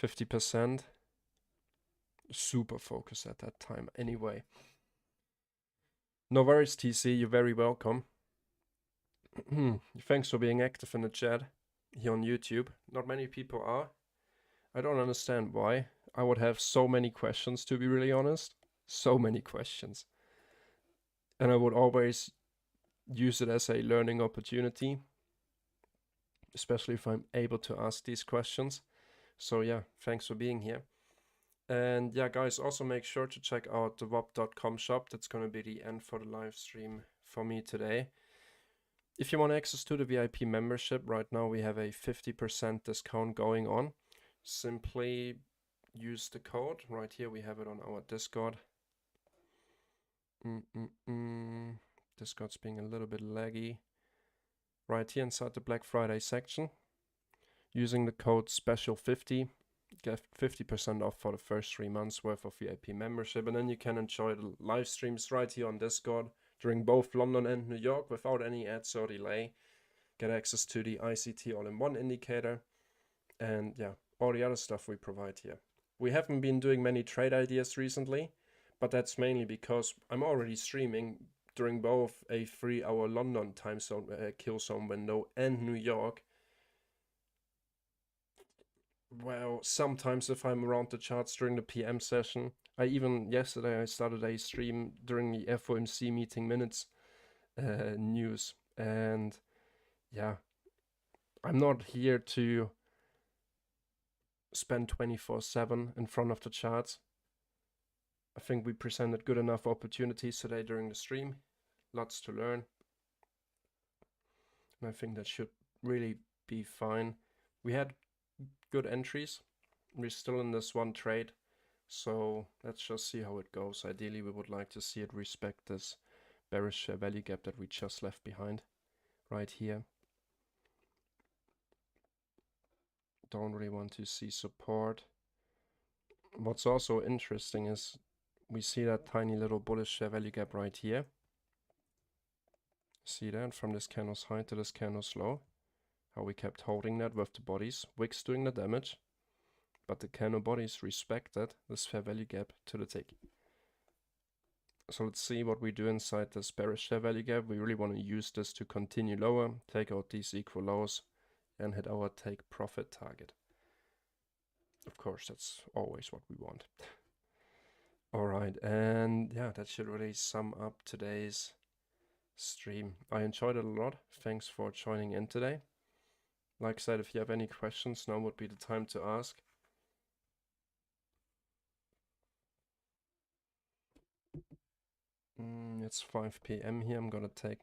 50%. Super focused at that time anyway. No worries, TC, you're very welcome. Thanks for being active in the chat here on YouTube. Not many people are. I don't understand why. I would have so many questions, to be really honest. So many questions. And I would always use it as a learning opportunity, especially if I'm able to ask these questions. So yeah, thanks for being here. And yeah, guys, also make sure to check out the wop.com shop. That's going to be the end for the live stream for me today. If you want access to the VIP membership, right now we have a 50% discount going on. Simply use the code. Right here we have it on our Discord. Discord's being a little bit laggy. Right here inside the Black Friday section, using the code SPECIAL50, get 50% off for the first 3 months worth of VIP membership, and then you can enjoy the live streams right here on Discord during both London and New York without any ads or delay. Get access to the ICT all-in-one indicator, and yeah, all the other stuff we provide here. We haven't been doing many trade ideas recently, but that's mainly because I'm already streaming during both a 3-hour London time zone kill zone window and New York. Well, sometimes if I'm around the charts during the PM session, yesterday I started a stream during the FOMC meeting minutes news, and yeah, I'm not here to spend 24/7 in front of the charts. I think we presented good enough opportunities today during the stream. Lots to learn. And I think that should really be fine. We had good entries. We're still in this one trade. So let's just see how it goes. Ideally, we would like to see it respect this bearish value gap that we just left behind right here. Don't really want to see support. What's also interesting is we see that tiny little bullish value gap right here. See that from this candle's high to this candle's low. How we kept holding that with the bodies. Wicks doing the damage. But the candle bodies respected this fair value gap to the tick. So let's see what we do inside this bearish fair value gap. We really want to use this to continue lower, take out these equal lows, and hit our take profit target. Of course, that's always what we want. All right, and yeah, that should really sum up today's stream. I enjoyed it a lot. Thanks for joining in today. Like I said, if you have any questions, now would be the time to ask. It's 5 p.m. here. I'm gonna take